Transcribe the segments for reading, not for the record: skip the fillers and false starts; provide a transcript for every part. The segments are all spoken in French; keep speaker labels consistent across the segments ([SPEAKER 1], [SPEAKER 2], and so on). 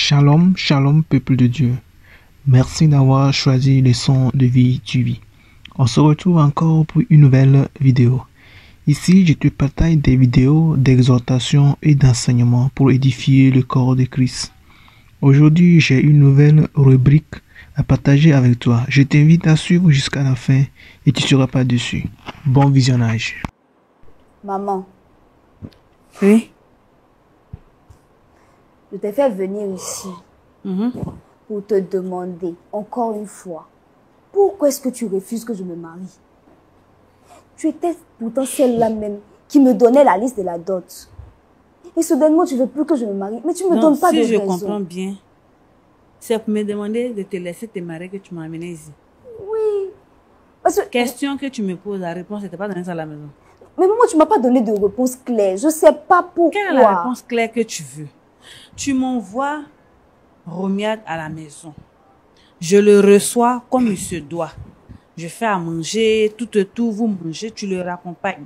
[SPEAKER 1] Shalom, shalom peuple de Dieu. Merci d'avoir choisi le son de Vie TV. On se retrouve encore pour une nouvelle vidéo. Ici, je te partage des vidéos d'exhortation et d'enseignement pour édifier le corps de Christ. Aujourd'hui, j'ai une nouvelle rubrique à partager avec toi. Je t'invite à suivre jusqu'à la fin et tu ne seras pas déçu. Bon visionnage.
[SPEAKER 2] Maman.
[SPEAKER 3] Oui.
[SPEAKER 2] Je t'ai fait venir ici pour te demander, encore une fois, pourquoi est-ce que tu refuses que je me marie? Tu étais pourtant celle-là même qui me donnait la liste de la dot. Et soudainement, tu ne veux plus que je me marie. Mais tu ne me donnes pas de raison.
[SPEAKER 3] Si je comprends bien, c'est pour me demander de te laisser te marier que tu m'as amené ici.
[SPEAKER 2] Oui. Parce que...
[SPEAKER 3] Question que tu me poses, la réponse n'était pas donnée ça à la maison.
[SPEAKER 2] Mais maman, tu ne m'as pas donné de réponse claire. Je ne sais pas pourquoi.
[SPEAKER 3] Quelle est la réponse claire que tu veux? Tu m'envoies Romiade à la maison. Je le reçois comme il se doit. Je fais à manger, tout, vous mangez, tu le raccompagnes.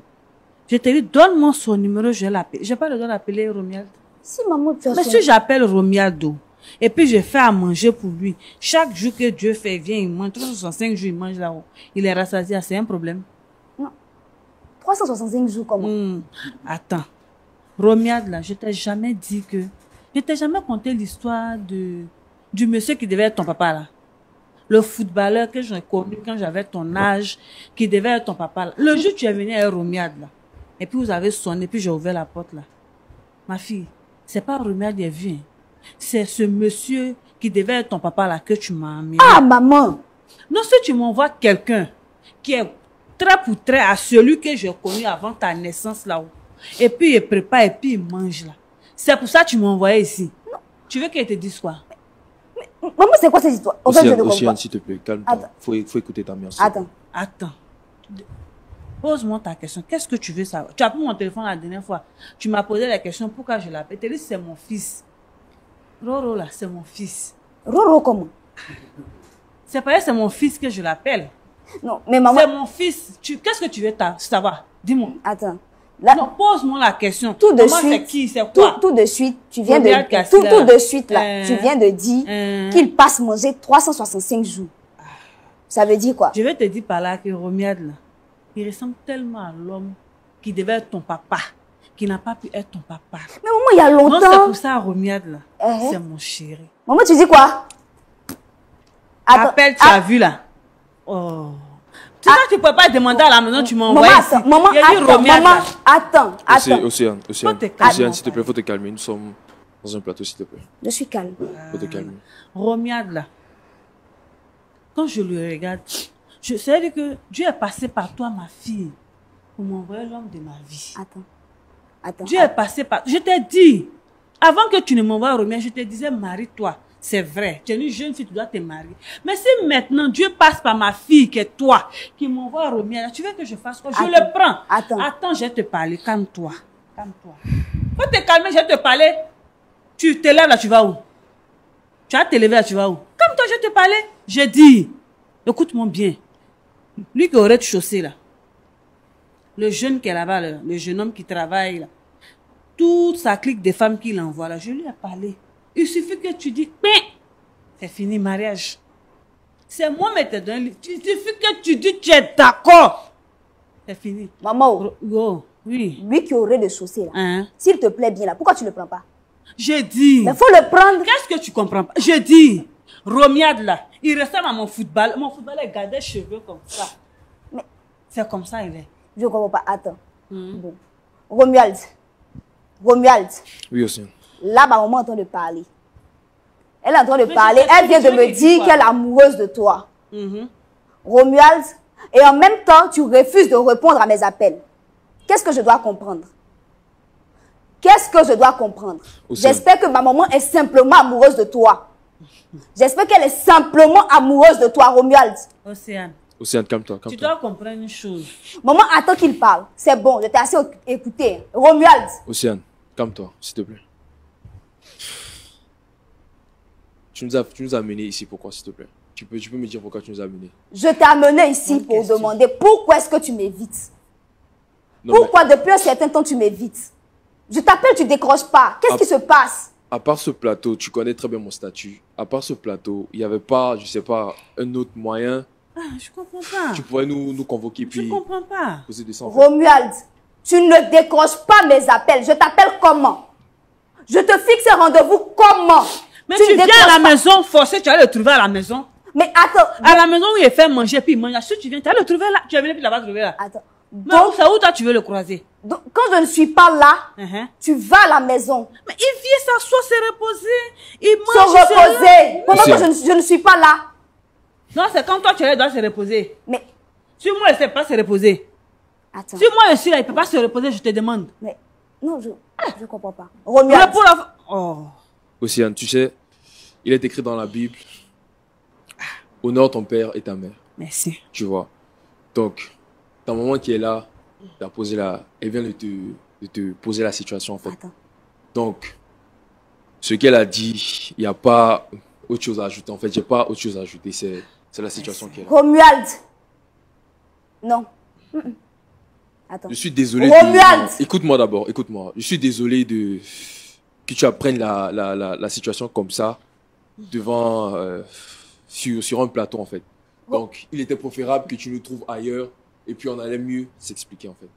[SPEAKER 3] Je te dis, donne-moi son numéro, je vais l'appeler. Je n'ai pas le droit d'appeler Romiade.
[SPEAKER 2] Si maman, tu as
[SPEAKER 3] mais si j'appelle Romiado, et puis je fais à manger pour lui, chaque jour que Dieu fait, il vient, il mange, 365 jours, il mange là-haut. Il est rassasié, c'est un problème. Non.
[SPEAKER 2] 365 jours, comment?
[SPEAKER 3] Attends. Romiade, là, je t'ai jamais dit que... Je t'ai jamais conté l'histoire du monsieur qui devait être ton papa, là. Le footballeur que j'ai connu quand j'avais ton âge, qui devait être ton papa, là. Le jour où tu es venu à Romiade, là, et puis vous avez sonné, puis j'ai ouvert la porte, là. Ma fille, c'est pas Romiade qui est vu, hein. C'est ce monsieur qui devait être ton papa, là, que tu m'as amené.
[SPEAKER 2] Ah, maman!
[SPEAKER 3] Non, si tu m'envoies quelqu'un qui est trait pour trait à celui que j'ai connu avant ta naissance, là-haut, et puis il prépare, et puis il mange, là. C'est pour ça que tu m'as envoyé ici. Non. Tu veux qu'elle te dise quoi?
[SPEAKER 2] Mais, maman, c'est quoi cette histoire?
[SPEAKER 4] Océane, s'il te plaît, calme-toi. Faut écouter ta mère.
[SPEAKER 3] Attends. Pose-moi ta question. Qu'est-ce que tu veux savoir? Tu as pris mon téléphone la dernière fois. Tu m'as posé la question pourquoi je l'appelle. Tu as dit c'est mon fils. Roro là, c'est mon fils.
[SPEAKER 2] Roro comment?
[SPEAKER 3] C'est pas c'est mon fils que je l'appelle.
[SPEAKER 2] Non, mais maman...
[SPEAKER 3] C'est mon fils. Qu'est-ce que tu veux savoir? Dis-moi.
[SPEAKER 2] Attends. Là,
[SPEAKER 3] non, pose-moi la question.
[SPEAKER 2] Tout de
[SPEAKER 3] Comment
[SPEAKER 2] suite.
[SPEAKER 3] C'est qui? C'est quoi?
[SPEAKER 2] Tout de suite, tu viens de... Tout de suite, là, tu viens de dire qu'il passe manger 365 jours. Ça veut dire quoi?
[SPEAKER 3] Je vais te dire par là que Romiade, là, il ressemble tellement à l'homme qui devait être ton papa, qui n'a pas pu être ton papa.
[SPEAKER 2] Mais maman, il y a longtemps...
[SPEAKER 3] Non, c'est pour ça, Romiade, là, c'est mon chéri.
[SPEAKER 2] Maman, tu dis quoi?
[SPEAKER 3] Appelle, tu as vu, là? Oh... Tu sais, tu ne peux pas demander à la maison, tu m'envoies ici.
[SPEAKER 2] Maman, attends.
[SPEAKER 4] Océane, s'il te plaît, faut te calmer. Nous sommes dans un plateau, s'il te plaît.
[SPEAKER 2] Je suis calme.
[SPEAKER 4] Faut te calmer.
[SPEAKER 3] Romiade, là, quand je le regarde, je sais que Dieu est passé par toi, ma fille, pour m'envoyer l'homme de ma vie.
[SPEAKER 2] Attends.
[SPEAKER 3] Dieu est passé par... Je t'ai dit, avant que tu ne m'envoies Romiade, je te disais, marie-toi. C'est vrai, tu es une jeune fille, tu dois te marier. Mais si maintenant Dieu passe par ma fille, qui est toi, qui m'envoie Romiade, tu veux que je fasse quoi? Je le prends. Attends, je vais te parler. Calme-toi. Faut te calmer, je vais te parler. Tu te lèves là, tu vas où? Tu vas te lever là, tu vas où? Calme-toi, je vais te parler. Je dis, écoute-moi bien. Lui qui aurait de chaussée là, le jeune qui est là-bas, le jeune homme qui travaille là, toute sa clique de femmes qu'il envoie là, je lui ai parlé. Il suffit que tu dis, c'est fini, mariage. C'est moi qui te donne. Il suffit que tu dis, tu es d'accord. C'est fini.
[SPEAKER 2] Maman,
[SPEAKER 3] oui.
[SPEAKER 2] Lui qui aurait des chaussées là, s'il te plaît bien là, pourquoi tu ne le prends pas?
[SPEAKER 3] Je dis.
[SPEAKER 2] Mais il faut le prendre.
[SPEAKER 3] Qu'est-ce que tu comprends pas? Je dis, Romiade là, il ressemble à mon football. Mon football a des cheveux comme ça.
[SPEAKER 2] Mais
[SPEAKER 3] c'est comme ça, il est.
[SPEAKER 2] Je ne comprends pas. Attends. Bon. Romuald.
[SPEAKER 4] Oui, Océane.
[SPEAKER 2] Là, ma maman est en train de parler. Elle est en train de parler. Elle vient de me dire qu'elle est amoureuse de toi. Romuald. Et en même temps, tu refuses de répondre à mes appels. Qu'est-ce que je dois comprendre? J'espère que ma maman est simplement amoureuse de toi. J'espère qu'elle est simplement amoureuse de toi, Romuald.
[SPEAKER 3] Océane,
[SPEAKER 4] calme-toi.
[SPEAKER 3] Tu dois comprendre une chose.
[SPEAKER 2] Maman, attends qu'il parle. C'est bon, je t'ai assez écouté. Romuald.
[SPEAKER 4] Océane, calme-toi, s'il te plaît. Tu nous as amenés ici, pourquoi, s'il te plaît? Tu peux me dire pourquoi tu nous as amenés?
[SPEAKER 2] Je t'ai amené ici pour demander pourquoi est-ce que tu m'évites? Pourquoi depuis un certain temps tu m'évites? Je t'appelle, tu ne décroches pas. Qu'est-ce qui se passe?
[SPEAKER 4] à part ce plateau, tu connais très bien mon statut. À part ce plateau, il n'y avait pas, je sais pas, un autre moyen.
[SPEAKER 3] Ah, je comprends pas.
[SPEAKER 4] Tu pourrais nous convoquer puis
[SPEAKER 3] Je comprends pas.
[SPEAKER 4] poser des sons.
[SPEAKER 2] Romuald, tu ne décroches pas mes appels. Je t'appelle comment? Je te fixe un rendez-vous comment?
[SPEAKER 3] Mais tu viens à la maison forcé, tu vas le trouver à la maison.
[SPEAKER 2] Mais attends.
[SPEAKER 3] À la maison où il fait manger, puis il mange. Si tu viens, tu vas le trouver là. Tu vas venir, puis là-bas trouver là.
[SPEAKER 2] Attends.
[SPEAKER 3] Mais où ça, où toi tu veux le croiser?
[SPEAKER 2] Donc, quand je ne suis pas là, tu vas à la maison.
[SPEAKER 3] Mais il vient s'asseoir, se reposer. Il
[SPEAKER 2] Se
[SPEAKER 3] mange.
[SPEAKER 2] reposer. Pendant que je ne suis pas là.
[SPEAKER 3] Non, c'est quand toi tu es là, il doit se reposer.
[SPEAKER 2] Mais.
[SPEAKER 3] Si moi je ne sais pas se reposer.
[SPEAKER 2] Attends.
[SPEAKER 3] Si moi je suis là, il ne peut pas se reposer, je te demande.
[SPEAKER 2] Mais. Non, je comprends pas. Romuald.
[SPEAKER 3] Oh.
[SPEAKER 4] Océane, tu sais, il est écrit dans la Bible, honore ton père et ta mère.
[SPEAKER 3] Merci.
[SPEAKER 4] Tu vois. Donc, ta maman qui est là, elle vient de te poser la situation en fait.
[SPEAKER 2] Attends.
[SPEAKER 4] Donc, ce qu'elle a dit, il n'y a pas autre chose à ajouter. En fait, j'ai pas autre chose à ajouter. C'est la situation qui est là.
[SPEAKER 2] Romuald. Non. Attends.
[SPEAKER 4] Je suis désolé.
[SPEAKER 2] Romuald.
[SPEAKER 4] Écoute-moi d'abord, écoute-moi. Je suis désolé que tu apprennes la situation comme ça devant sur un plateau en fait. Donc, il était préférable que tu nous trouves ailleurs et puis on allait mieux s'expliquer en fait.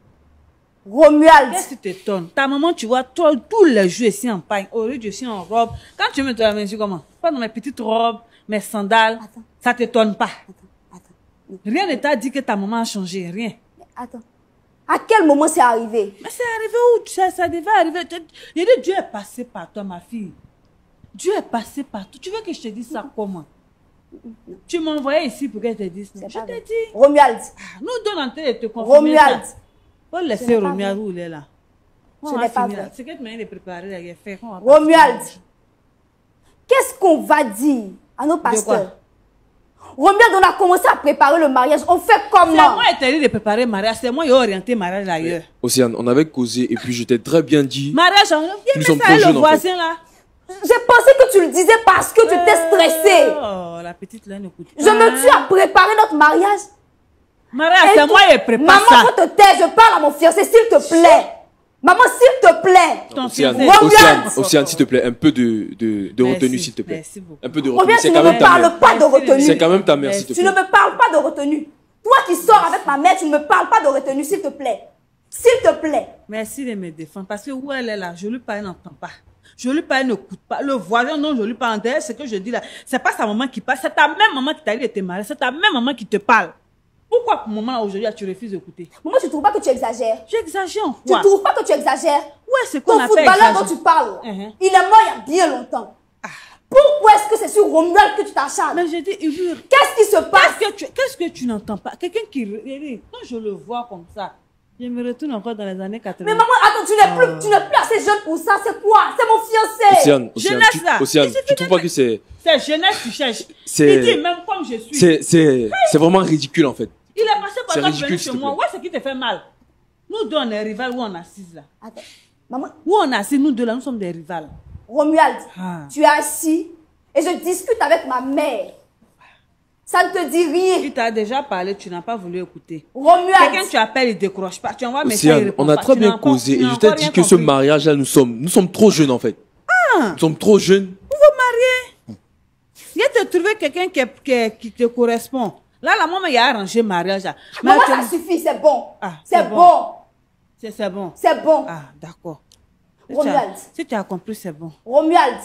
[SPEAKER 2] Romuald.
[SPEAKER 3] Qu'est-ce qui t'étonne? Ta maman, tu vois, toi, tous les jours ici en pagne. Au lieu, je suis en robe. Quand tu me dis, je comment? Pas dans mes petites robes, mes sandales.
[SPEAKER 2] Attends.
[SPEAKER 3] Ça t'étonne pas.
[SPEAKER 2] Attends.
[SPEAKER 3] Rien ne t'a dit que ta maman a changé. Rien.
[SPEAKER 2] Mais attends. À quel moment c'est arrivé?
[SPEAKER 3] Mais c'est arrivé où? Ça devait arriver. Je dis, Dieu est passé par toi, ma fille. Dieu est passé par toi. Tu veux que je te dise ça comment? Tu m'as envoyé ici pour que je te dise ça. Je te dis.
[SPEAKER 2] Romuald.
[SPEAKER 3] Nous donnons en train de te confirmer.
[SPEAKER 2] Romuald.
[SPEAKER 3] Faut laisser Romuald où il est là.
[SPEAKER 2] Ce n'est pas vrai.
[SPEAKER 3] C'est que tu m'as dit de préparer, il a fait.
[SPEAKER 2] Romuald. Qu'est-ce qu'on va dire à nos pasteurs? Romuald, on a commencé à préparer le mariage. On fait comment?
[SPEAKER 3] C'est moi qui t'ai dit de préparer le mariage. C'est moi qui ai orienté le mariage ailleurs.
[SPEAKER 4] Océane, on avait causé et puis je t'ai très bien dit.
[SPEAKER 3] Mariage,
[SPEAKER 4] nous sommes
[SPEAKER 3] ça
[SPEAKER 4] trop jeunes
[SPEAKER 3] le
[SPEAKER 4] en fait.
[SPEAKER 3] voisin là.
[SPEAKER 2] J'ai pensé que tu le disais parce que tu étais stressé.
[SPEAKER 3] Oh, la petite là n'écoute pas.
[SPEAKER 2] Je me tue à préparer notre mariage.
[SPEAKER 3] Mariage, c'est moi qui prépare
[SPEAKER 2] maman,
[SPEAKER 3] ça.
[SPEAKER 2] Maman, faut te taire. Je parle à mon fiancé, s'il te plaît. Maman, s'il te plaît.
[SPEAKER 4] Océane, s'il te plaît, un peu de retenue, s'il te plaît.
[SPEAKER 3] Merci beaucoup.
[SPEAKER 4] Un peu de retenue.
[SPEAKER 2] Romuald, tu ne me parles pas de retenue.
[SPEAKER 4] C'est quand même ta mère, s'il te plaît.
[SPEAKER 2] Tu ne me parles pas de retenue. Toi qui sors avec ma mère, tu ne me parles pas de retenue, s'il te plaît. S'il te plaît.
[SPEAKER 3] Merci de me défendre. Parce que où elle est là, je lui parle, elle n'entend pas. Je lui parle, elle n'écoute pas. Le voisin, non, je lui parle. Derrière, ce que je dis là, c'est pas sa maman qui parle. C'est ta même maman qui t'a dit de te marier. C'est ta même maman qui te parle. Pourquoi pour maman aujourd'hui, tu refuses d'écouter?
[SPEAKER 2] Maman, tu ne trouves pas que tu exagères?
[SPEAKER 3] J'exagère en quoi?
[SPEAKER 2] Tu ne trouves pas que tu exagères?
[SPEAKER 3] Ouais, c'est qu'on
[SPEAKER 2] ton
[SPEAKER 3] appelle
[SPEAKER 2] footballeur dont tu parles, il est mort il y a bien longtemps. Pourquoi est-ce que c'est sur Romuald que tu t'acharnes?
[SPEAKER 3] Mais je dis,
[SPEAKER 2] qu'est-ce qui se passe?
[SPEAKER 3] Qu'est-ce que tu n'entends pas? Quelqu'un qui... Quand je le vois comme ça, je me retourne encore dans les années 80.
[SPEAKER 2] Mais maman, attends, tu n'es plus assez jeune pour ça. C'est quoi? C'est mon fiancé.
[SPEAKER 4] Océane, tu trouves pas que c'est...
[SPEAKER 3] C'est jeunesse, tu cherches. Il dit, même comme je suis.
[SPEAKER 4] C'est vraiment ridicule, en fait.
[SPEAKER 3] Il est passé par toi
[SPEAKER 4] ridicule
[SPEAKER 3] chez moi. Ouais, c'est qui te fait mal. Nous deux, on est rivales où on assise là.
[SPEAKER 2] Attends, maman.
[SPEAKER 3] Où on assise, nous deux là, nous sommes des rivales.
[SPEAKER 2] Romuald, tu es assis et je discute avec ma mère. Ça ne te dit rien.
[SPEAKER 3] Il t'a déjà parlé, tu n'as pas voulu écouter.
[SPEAKER 2] Romuald.
[SPEAKER 3] Quelqu'un tu appelles, il ne décroche pas. Tu envoies
[SPEAKER 4] Océane, on a très bien causé et je t'ai dit que ce mariage-là, nous sommes trop jeunes en fait. Nous sommes trop jeunes.
[SPEAKER 3] Vous vous mariez. Il y a te trouver quelqu'un qui te correspond. Là, la maman, il a arrangé le mariage.
[SPEAKER 2] Maman, ça suffit, c'est bon. C'est bon.
[SPEAKER 3] C'est bon.
[SPEAKER 2] C'est bon.
[SPEAKER 3] Ah, d'accord.
[SPEAKER 2] Romuald.
[SPEAKER 3] Si tu as compris, c'est bon.
[SPEAKER 2] Romuald,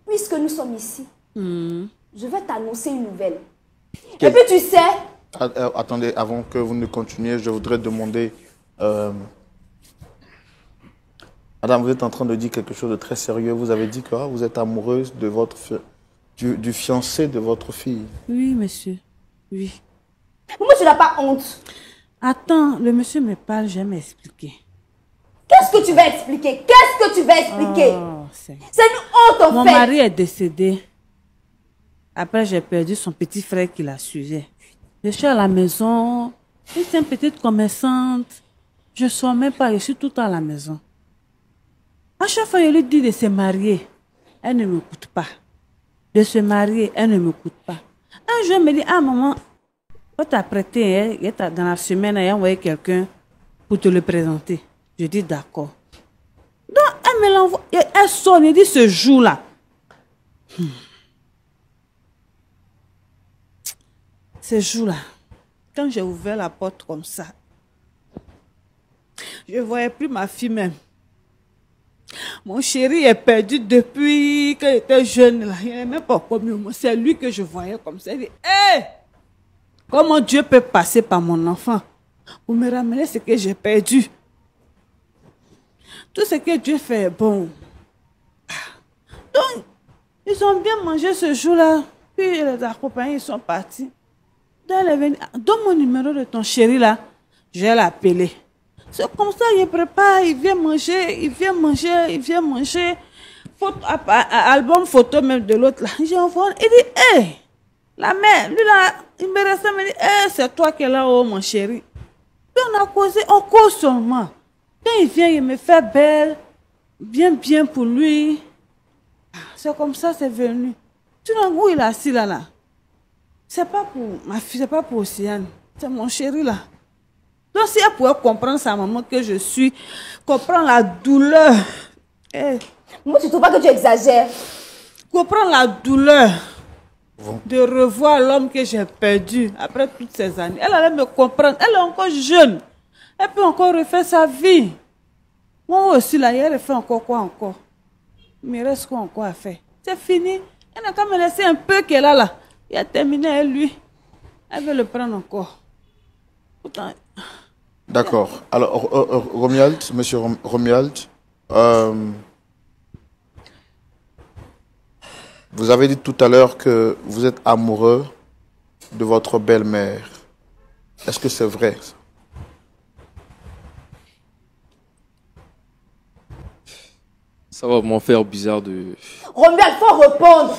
[SPEAKER 2] puisque nous sommes ici, je vais t'annoncer une nouvelle. Et puis tu sais...
[SPEAKER 5] Attendez, avant que vous ne continuiez, je voudrais demander... Madame, vous êtes en train de dire quelque chose de très sérieux. Vous avez dit que vous êtes amoureuse de votre du fiancé de votre fille.
[SPEAKER 3] Oui, monsieur. Oui.
[SPEAKER 2] Pourquoi tu n'as pas honte?
[SPEAKER 3] Attends, le monsieur me parle, je vais m'expliquer.
[SPEAKER 2] Qu'est-ce que tu vas expliquer? Qu'est-ce que tu vas expliquer? C'est une honte en fait.
[SPEAKER 3] Mon mari est décédé. Après, j'ai perdu son petit frère qui la suivait. Je suis à la maison. C'est une petite commerçante. Je ne sors même pas, je suis tout le temps à la maison. À chaque fois, je lui dis de se marier. Elle ne m'écoute pas. De se marier, elle ne m'écoute pas. Un jour, elle me dit, ah maman, on t'a prêté, dans la semaine, elle a envoyé quelqu'un pour te le présenter. Je dis d'accord. Donc, Elle me l'envoie. Elle sonne et dit ce jour-là. Ce jour-là, quand j'ai ouvert la porte comme ça, je ne voyais plus ma fille même. Mon chéri est perdu depuis qu'il était jeune. Là. Il n'est même pas connu. C'est lui que je voyais comme ça. Il dit, hé! Comment Dieu peut passer par mon enfant pour me ramener ce que j'ai perdu? Tout ce que Dieu fait est bon. Donc, ils ont bien mangé ce jour-là. Puis les accompagnés, ils sont partis. Donc, elle est venue. Donne mon numéro de ton chéri là. Je vais l'appeler. C'est comme ça, il prépare, il vient manger, il vient manger. Album photo même de l'autre là. J'ai envoyé, il dit, hé, la mère, lui là, il me reste, il me dit, hé, c'est toi qui es là, oh mon chéri. Puis on a causé, on cause seulement. Quand il vient, il me fait belle, bien pour lui. C'est comme ça, c'est venu. Tu vois où il est assis là. C'est pas pour ma fille, c'est pas pour Océane. C'est mon chéri là. Donc si elle pouvait comprendre sa maman que je suis, comprendre la douleur.
[SPEAKER 2] Moi, tu trouves pas que tu exagères?
[SPEAKER 3] Comprendre la douleur de revoir l'homme que j'ai perdu après toutes ces années. Elle allait me comprendre. Elle est encore jeune. Elle peut encore refaire sa vie. Moi aussi, là, elle refait encore quoi encore? Il me reste quoi encore à faire? C'est fini. Elle n'a qu'à me laisser un peu qu'elle a là. Il a terminé avec lui. Elle veut le prendre encore. Pourtant...
[SPEAKER 5] D'accord. Alors, Romuald, monsieur Romuald, vous avez dit tout à l'heure que vous êtes amoureux de votre belle-mère. Est-ce que c'est vrai?
[SPEAKER 4] Ça va m'en faire bizarre de...
[SPEAKER 2] Romuald, faut répondre.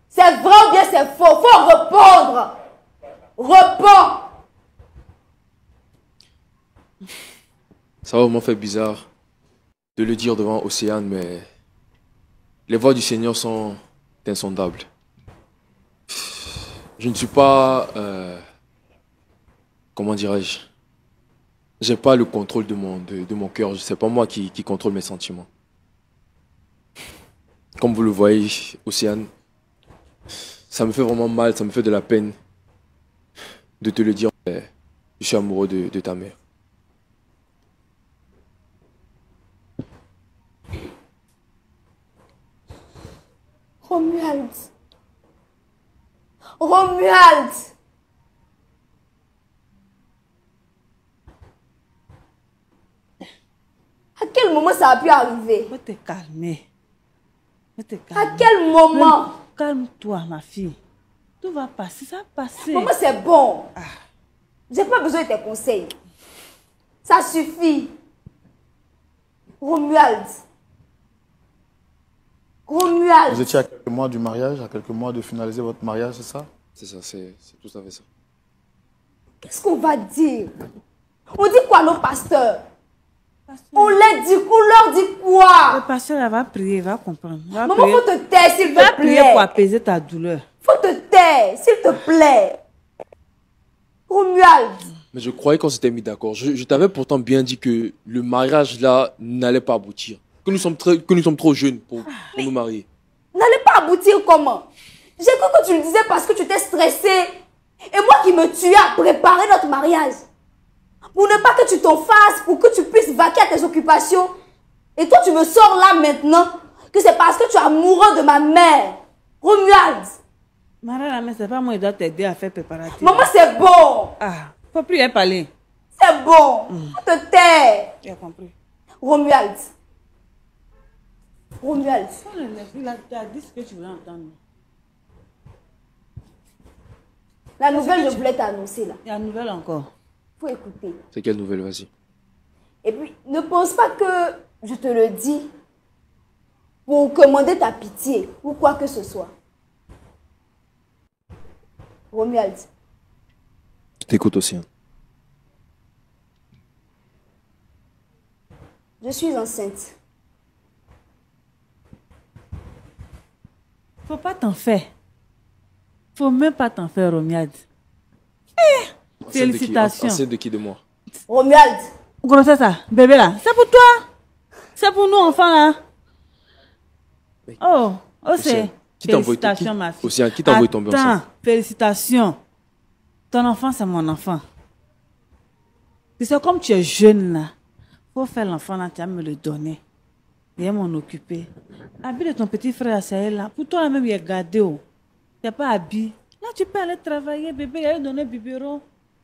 [SPEAKER 2] C'est vrai ou bien c'est faux? Faut répondre. Réponds.
[SPEAKER 4] Ça va m'en faire bizarre de le dire devant Océane, mais les voies du Seigneur sont insondables. Je ne suis pas... comment dirais-je? J'ai pas le contrôle de mon cœur. C'est pas moi qui contrôle mes sentiments. Comme vous le voyez, Océane, ça me fait vraiment mal, ça me fait de la peine de te le dire. Je suis amoureux de ta mère.
[SPEAKER 2] Romuald. Romuald. À quel moment ça a pu arriver?
[SPEAKER 3] Faut te calmer. Faut te
[SPEAKER 2] À
[SPEAKER 3] calmer.
[SPEAKER 2] quel moment?
[SPEAKER 3] Calme-toi, ma fille. Tout va passer, ça va passer.
[SPEAKER 2] Maman, c'est bon. J'ai pas besoin de tes conseils. Ça suffit. Romuald. Romuald.
[SPEAKER 5] Vous étiez à quelques mois du mariage, à quelques mois de finaliser votre mariage, c'est ça?
[SPEAKER 4] C'est ça, c'est tout à fait ça.
[SPEAKER 2] Qu'est-ce qu'on va dire? On dit quoi, nos pasteurs? On leur dit quoi?
[SPEAKER 3] Le pasteur elle va prier, il va comprendre.
[SPEAKER 2] Maman, faut te taire, s'il te
[SPEAKER 3] Va prier pour
[SPEAKER 2] plaît.
[SPEAKER 3] apaiser ta douleur.
[SPEAKER 2] Faut te taire, s'il te plaît. Romuald.
[SPEAKER 4] Mais je croyais qu'on s'était mis d'accord. Je t'avais pourtant bien dit que le mariage là n'allait pas aboutir. Que nous sommes trop jeunes pour nous marier.
[SPEAKER 2] N'allez pas aboutir comment? J'ai cru que tu le disais parce que tu étais stressé. Et moi qui me tuais à préparer notre mariage. Pour ne pas que tu t'en fasses, pour que tu puisses vaquer à tes occupations. Et toi, tu me sors là maintenant que c'est parce que tu es amoureux de ma mère. Romuald.
[SPEAKER 3] Marie, mais c'est pas moi qui dois t'aider à faire préparatif.
[SPEAKER 2] Maman, c'est bon.
[SPEAKER 3] Faut plus y parler.
[SPEAKER 2] C'est bon. Faut te taire.
[SPEAKER 3] J'ai compris.
[SPEAKER 2] Romuald. Romuald.
[SPEAKER 3] Il a dit ce que tu voulais entendre.
[SPEAKER 2] La nouvelle, je voulais t'annoncer là.
[SPEAKER 3] Il y a une nouvelle encore.
[SPEAKER 2] Faut écouter.
[SPEAKER 4] C'est quelle nouvelle, vas-y?
[SPEAKER 2] Et puis, ne pense pas que je te le dis pour commander ta pitié ou quoi que ce soit. Romuald.
[SPEAKER 4] Je t'écoute aussi.
[SPEAKER 2] Je suis enceinte.
[SPEAKER 3] Faut pas t'en faire. Faut même pas t'en faire, Romuald. Félicitations.
[SPEAKER 4] Enceinte de qui? De moi?
[SPEAKER 2] Romuald.
[SPEAKER 3] Grossesse ça, bébé là, c'est pour toi. C'est pour nous, enfants, là. Oh, c'est...
[SPEAKER 4] Qui t'a envoyé
[SPEAKER 3] Félicitations, ma fille.
[SPEAKER 4] Océane, qui t'a envoyé tomber enceinte?
[SPEAKER 3] Attends, félicitations. Ton enfant, c'est mon enfant. C'est comme tu es jeune, là. Faut faire l'enfant, là, tu vas me le donner. Viens m'en occuper. Habille de ton petit frère, c'est là. Pour toi, même, il est gardé. Tu n'es pas habillé. Là, tu peux aller travailler, bébé. Il a donné biberon.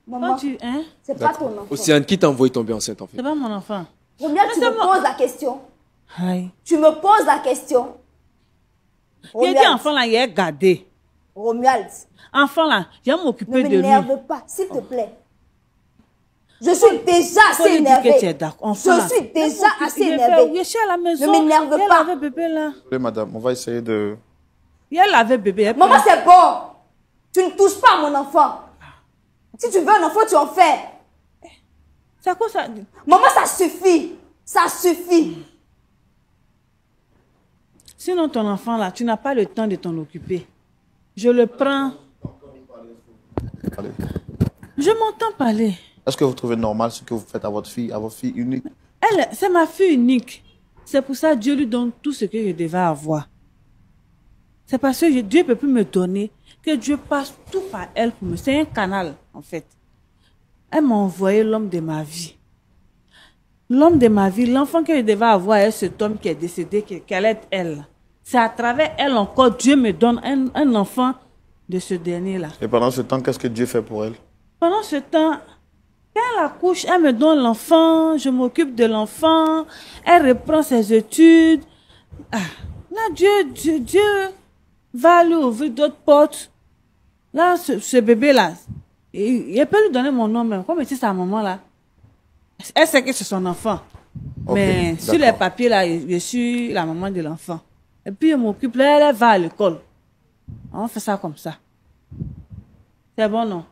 [SPEAKER 2] Maman,
[SPEAKER 3] Hein?
[SPEAKER 2] c'est pas ton enfant.
[SPEAKER 4] Océane, qui t'a envoyé tomber enceinte, en fait?
[SPEAKER 3] C'est pas mon enfant.
[SPEAKER 2] Romuald, tu me poses la question.
[SPEAKER 3] Aïe.
[SPEAKER 2] Tu me poses la question.
[SPEAKER 3] Il a dit enfant, là, il est gardé.
[SPEAKER 2] Romuald,
[SPEAKER 3] Enfant, là, je vais
[SPEAKER 2] ne
[SPEAKER 3] m'occuper de lui.
[SPEAKER 2] m'énerve pas, s'il te plaît. Je suis déjà
[SPEAKER 3] Faut
[SPEAKER 2] assez
[SPEAKER 3] lui dire que tu es
[SPEAKER 2] énervée.
[SPEAKER 3] d'accord. Enfant, là.
[SPEAKER 2] Je suis déjà assez
[SPEAKER 3] Je
[SPEAKER 2] énervée.
[SPEAKER 3] suis à la maison.
[SPEAKER 2] Ne m'énerve
[SPEAKER 3] Il y a
[SPEAKER 2] pas.
[SPEAKER 3] lavé bébé, là.
[SPEAKER 5] Oui, madame, on va essayer de...
[SPEAKER 3] Il y a lavé bébé.
[SPEAKER 2] Maman, c'est bon. Tu ne touches pas à mon enfant. Si tu veux un enfant, tu en fais.
[SPEAKER 3] C'est quoi ça?
[SPEAKER 2] Maman, ça suffit. Ça suffit.
[SPEAKER 3] Sinon, ton enfant, là, tu n'as pas le temps de t'en occuper. Je le prends.
[SPEAKER 5] Allez.
[SPEAKER 3] Je m'entends parler.
[SPEAKER 5] Est-ce que vous trouvez normal ce que vous faites à votre fille unique?
[SPEAKER 3] Elle, c'est ma fille unique. C'est pour ça que Dieu lui donne tout ce que je devais avoir. C'est parce que Dieu ne peut plus me donner que Dieu passe tout par elle pour me. C'est un canal, en fait. Elle m'a envoyé l'homme de ma vie. L'homme de ma vie, l'enfant que je devais avoir est cet homme qui est décédé, qu'elle est elle. C'est à travers elle encore, Dieu me donne un enfant de ce dernier-là.
[SPEAKER 5] Et pendant ce temps, qu'est-ce que Dieu fait pour elle?
[SPEAKER 3] Pendant ce temps, quand elle accouche, elle me donne l'enfant, je m'occupe de l'enfant, elle reprend ses études. Ah, là, Dieu va lui ouvrir d'autres portes. Là, ce bébé-là, il peut lui donner mon nom même, comme si c'est sa maman là. Elle sait que c'est son enfant.
[SPEAKER 5] Ok,
[SPEAKER 3] Mais sur les
[SPEAKER 5] d'accord.
[SPEAKER 3] papiers là, je suis la maman de l'enfant. Et puis, elle m'occupe, là, elle va à l'école. On fait ça comme ça. C'est bon, non?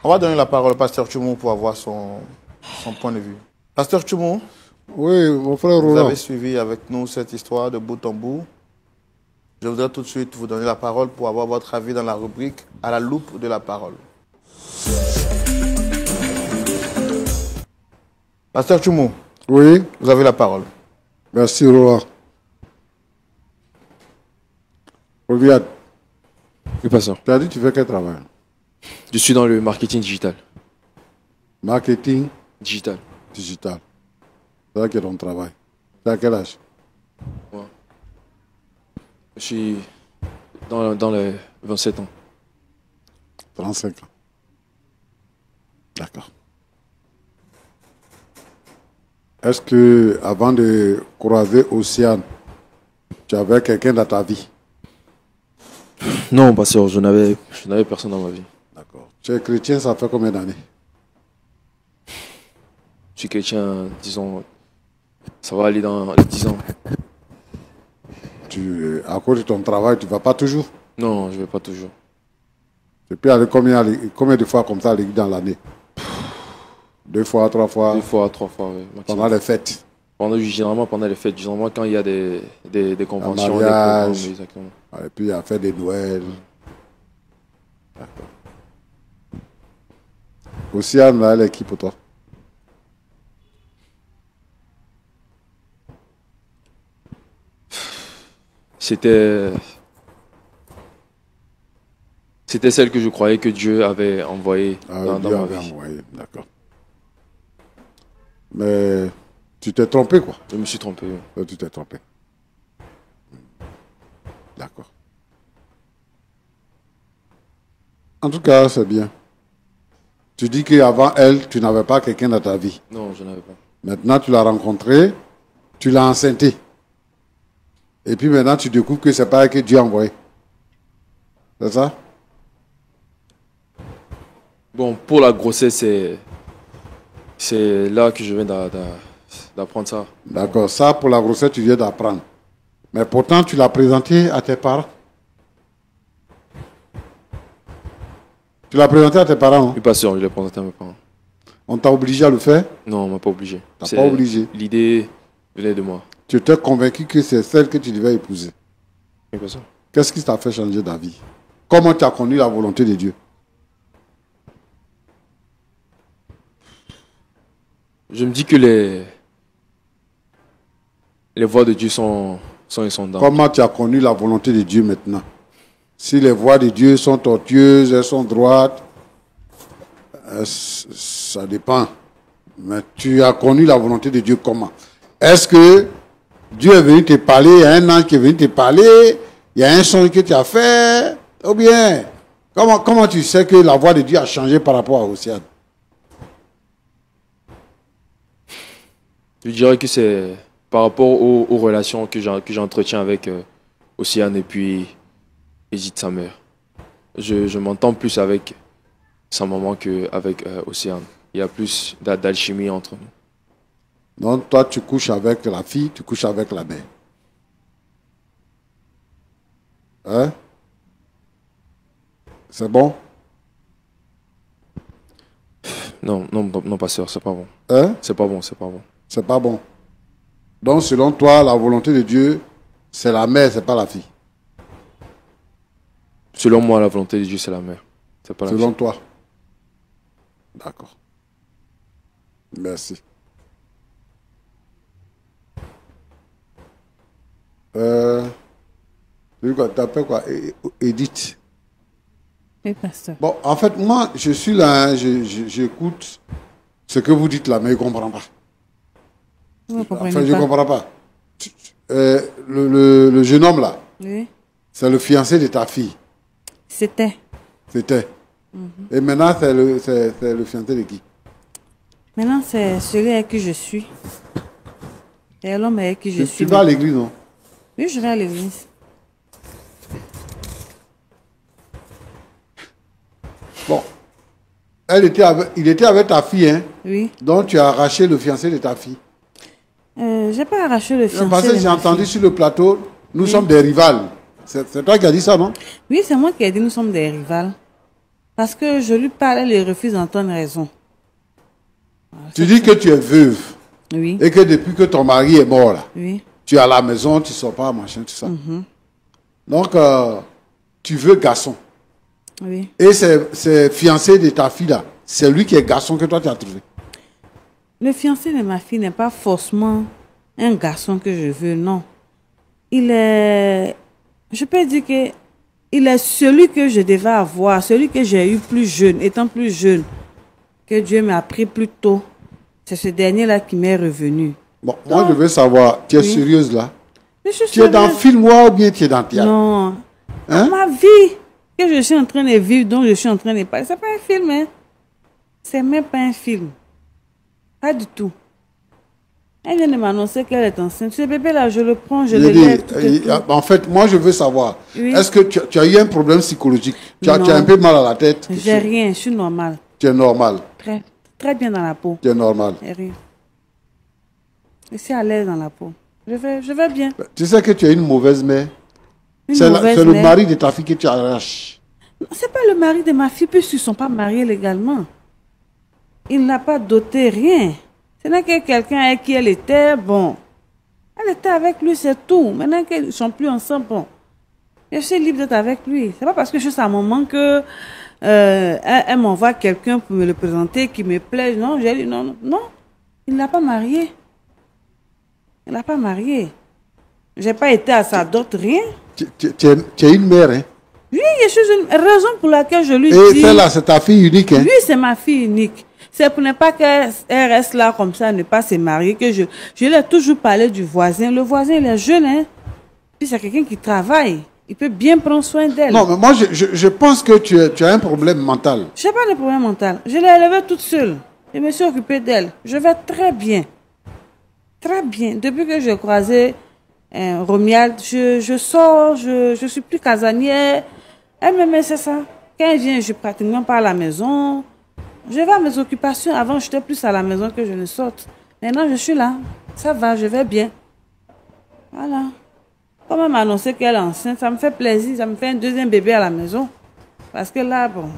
[SPEAKER 5] On va donner la parole au pasteur Tchoumou pour avoir son point de vue. Pasteur Tchoumou,
[SPEAKER 6] Oui, mon frère
[SPEAKER 5] vous
[SPEAKER 6] Roland.
[SPEAKER 5] avez suivi avec nous cette histoire de bout en bout. Je voudrais tout de suite vous donner la parole pour avoir votre avis dans la rubrique « À la loupe de la parole ». Pasteur Tchoumou,
[SPEAKER 6] Oui,
[SPEAKER 5] vous avez la parole.
[SPEAKER 6] merci Roland. Regarde,
[SPEAKER 4] Oui, pasteur.
[SPEAKER 6] tu as dit que tu fais quel travail?
[SPEAKER 4] Je suis dans le marketing digital.
[SPEAKER 6] Marketing
[SPEAKER 4] Digital.
[SPEAKER 6] digital. C'est ça qui est ton travail. Tu as quel âge?
[SPEAKER 4] Je suis dans les 27 ans.
[SPEAKER 6] 35 ans. D'accord. Est-ce que avant de croiser Océane, tu avais quelqu'un dans ta vie?
[SPEAKER 4] Non, pasteur, je n'avais personne dans ma vie.
[SPEAKER 6] D'accord. Tu es chrétien, ça fait combien d'années?
[SPEAKER 4] Je suis chrétien, disons, ça va aller dans les 10 ans.
[SPEAKER 6] À cause de ton travail, tu ne vas pas toujours?
[SPEAKER 4] Non, je ne vais pas toujours.
[SPEAKER 6] Tu peux aller combien de fois comme ça dans l'année? 2 fois, 3 fois?
[SPEAKER 4] 2 fois, 3 fois, oui, maximum.
[SPEAKER 6] Pendant les fêtes?
[SPEAKER 4] Généralement pendant les fêtes, généralement quand il y a des conventions, des
[SPEAKER 6] mariage.
[SPEAKER 4] programmes, exactement.
[SPEAKER 6] Et puis à faire des Noëls. D'accord. Océane, là, elle est qui pour toi?
[SPEAKER 4] C'était celle que je croyais que Dieu avait envoyée dans
[SPEAKER 6] Dieu
[SPEAKER 4] ma
[SPEAKER 6] avait
[SPEAKER 4] vie.
[SPEAKER 6] envoyé, d'accord. Mais tu t'es trompé, quoi.
[SPEAKER 4] Je me suis trompé. Oui.
[SPEAKER 6] Tu t'es trompé. D'accord. En tout cas, c'est bien. Tu dis qu'avant elle, tu n'avais pas quelqu'un dans ta vie.
[SPEAKER 4] Non, je n'avais pas.
[SPEAKER 6] Maintenant, tu l'as rencontré, tu l'as enceinté. Et puis maintenant, tu découvres que c'est pas elle que Dieu a envoyé. C'est ça?
[SPEAKER 4] Bon, pour la grossesse, c'est là que je viens d'apprendre ça.
[SPEAKER 6] D'accord. Ça, pour la grossesse, tu viens d'apprendre. Mais pourtant, tu l'as présenté à tes parents. Tu l'as présenté à tes parents. Hein?
[SPEAKER 4] Oui, pasteur, je l'ai présenté à mes parents.
[SPEAKER 6] On t'a obligé à le faire?
[SPEAKER 4] Non, on m'a pas obligé.
[SPEAKER 6] T'as pas obligé.
[SPEAKER 4] L'idée venait de moi.
[SPEAKER 6] Tu t'es convaincu que c'est celle que tu devais épouser.
[SPEAKER 4] Oui, pasteur.
[SPEAKER 6] Qu'est-ce qui t'a fait changer d'avis? Comment tu as connu la volonté de Dieu?
[SPEAKER 4] Je me dis que les voies de Dieu sont insondables.
[SPEAKER 6] Comment tu as connu la volonté de Dieu maintenant? Si les voies de Dieu sont tortueuses, elles sont droites, ça dépend. Mais tu as connu la volonté de Dieu comment? Est-ce que Dieu est venu te parler, il y a un ange qui est venu te parler, il y a un songe que tu as fait, ou bien, comment tu sais que la voix de Dieu a changé par rapport à Océane?
[SPEAKER 4] Je dirais que c'est par rapport aux relations que j'entretiens avec Océane et puis Edith, sa mère. Je m'entends plus avec sa maman qu'avec Océane. Il y a plus d'alchimie entre nous.
[SPEAKER 6] Donc toi, tu couches avec la fille, tu couches avec la mère. Hein? C'est bon?
[SPEAKER 4] Non, pasteur, c'est pas bon.
[SPEAKER 6] Hein?
[SPEAKER 4] C'est pas bon, c'est pas bon.
[SPEAKER 6] C'est pas bon. Donc selon toi, la volonté de Dieu, c'est la mère, c'est pas la fille.
[SPEAKER 4] Selon moi, la volonté de Dieu, c'est la mère. C'est pas la
[SPEAKER 6] Selon
[SPEAKER 4] fille.
[SPEAKER 6] toi. D'accord. Merci. Tu t'appelles quoi? Edith.
[SPEAKER 3] Oui, pasteur.
[SPEAKER 6] Bon, en fait, moi, je suis là, hein, j'écoute ce que vous dites là, mais je ne comprends pas.
[SPEAKER 3] Vous ne comprenez
[SPEAKER 6] Enfin, je ne
[SPEAKER 3] pas.
[SPEAKER 6] comprends pas. Le jeune homme là,
[SPEAKER 3] Oui,
[SPEAKER 6] c'est le fiancé de ta fille.
[SPEAKER 3] c'était.
[SPEAKER 6] C'était. Et maintenant, c'est le fiancé de qui?
[SPEAKER 3] Maintenant, c'est celui avec qui je suis. C'est l'homme avec qui je
[SPEAKER 6] Tu
[SPEAKER 3] suis.
[SPEAKER 6] vas à l'église, non?
[SPEAKER 3] Oui, je vais à l'église.
[SPEAKER 6] Bon. Il était avec ta fille, hein?
[SPEAKER 3] Oui.
[SPEAKER 6] Donc, tu as arraché le fiancé de ta fille.
[SPEAKER 3] J'ai pas arraché le fiancé.
[SPEAKER 6] Parce que
[SPEAKER 3] de
[SPEAKER 6] j'ai
[SPEAKER 3] ma
[SPEAKER 6] entendu
[SPEAKER 3] fille.
[SPEAKER 6] sur le plateau, nous sommes des rivales. C'est toi qui as dit ça, non?
[SPEAKER 3] Oui, c'est moi qui ai dit nous sommes des rivales. Parce que je lui parle, elle refuse d'entendre raison.
[SPEAKER 6] Tu dis que tu es veuve
[SPEAKER 3] Oui,
[SPEAKER 6] et que depuis que ton mari est mort, là,
[SPEAKER 3] oui,
[SPEAKER 6] tu es à la maison, tu ne sors pas, machin, tout ça. Donc, tu veux garçon.
[SPEAKER 3] oui.
[SPEAKER 6] Et c'est fiancé de ta fille, là, c'est lui qui est garçon que toi, tu as trouvé.
[SPEAKER 3] Le fiancé de ma fille n'est pas forcément un garçon que je veux, non. Il est... Je peux dire que il est celui que je devais avoir, celui que j'ai eu plus jeune, étant plus jeune, que Dieu m'a pris plus tôt. C'est ce dernier-là qui m'est revenu.
[SPEAKER 6] Bon, moi, je veux savoir, tu es
[SPEAKER 3] Oui.
[SPEAKER 6] sérieuse, là?
[SPEAKER 3] Je suis
[SPEAKER 6] Tu es dans
[SPEAKER 3] sérieuse.
[SPEAKER 6] film ou bien tu es dans théâtre?
[SPEAKER 3] Non.
[SPEAKER 6] Hein?
[SPEAKER 3] Ma vie que je suis en train de vivre, dont je suis en train de parler, c'est pas un film, hein. C'est même pas un film. Pas du tout. Elle vient de m'annoncer qu'elle est enceinte. Ce bébé-là, je le prends, je le lève. tout et tout.
[SPEAKER 6] En fait, moi, je veux savoir,
[SPEAKER 3] Oui.
[SPEAKER 6] est-ce que tu as eu un problème psychologique? Tu as
[SPEAKER 3] Non.
[SPEAKER 6] un peu mal à la tête?
[SPEAKER 3] J'ai rien, je suis normale.
[SPEAKER 6] Tu es normal.
[SPEAKER 3] Très, très bien dans la peau.
[SPEAKER 6] Tu es normal.
[SPEAKER 3] Et rien. Je suis à l'aise dans la peau. Je vais bien.
[SPEAKER 6] Tu sais que tu as une mauvaise mère.
[SPEAKER 3] Une
[SPEAKER 6] C'est
[SPEAKER 3] mauvaise
[SPEAKER 6] le
[SPEAKER 3] mère.
[SPEAKER 6] mari de ta fille que tu arraches.
[SPEAKER 3] Non, c'est pas le mari de ma fille, puisqu'ils ne sont pas mariés légalement. Il n'a pas doté rien. Ce n'est que quelqu'un avec qui elle était, bon. Elle était avec lui, c'est tout. Maintenant qu'ils ne sont plus ensemble, bon. Je suis libre d'être avec lui. C'est pas parce que je suis sa maman que elle m'envoie quelqu'un pour me le présenter qui me plaît. Non, j'ai dit non, non, non. Il ne l'a pas marié. Il ne l'a pas marié. J'ai pas été à sa dot, rien.
[SPEAKER 6] Tu es une mère, hein?
[SPEAKER 3] Oui, je suis une raison pour laquelle je lui
[SPEAKER 6] Et
[SPEAKER 3] dis...
[SPEAKER 6] celle-là, c'est ta fille unique, hein?
[SPEAKER 3] Oui, c'est ma fille unique. C'est pour ne pas qu'elle reste là comme ça, ne pas se marier, que je lui ai toujours parlé du voisin. Le voisin, il est jeune, hein. Puis c'est quelqu'un qui travaille. Il peut bien prendre soin d'elle.
[SPEAKER 6] Non, mais moi, je pense que tu as un problème mental.
[SPEAKER 3] Je n'ai pas de problème mental. Je l'ai élevée toute seule. Je me suis occupée d'elle. Je vais très bien. Très bien. Depuis que j'ai croisé Romiald, je sors, je suis plus casanière. Elle me met, c'est ça. Quand elle vient, je suis pratiquement pas à la maison. Je vais à mes occupations. Avant, j'étais plus à la maison que je ne sorte. Maintenant, je suis là. Ça va, je vais bien. Voilà. Comme elle m'a annoncé qu'elle est enceinte, ça me fait plaisir. Ça me fait un deuxième bébé à la maison. Parce que là, bon,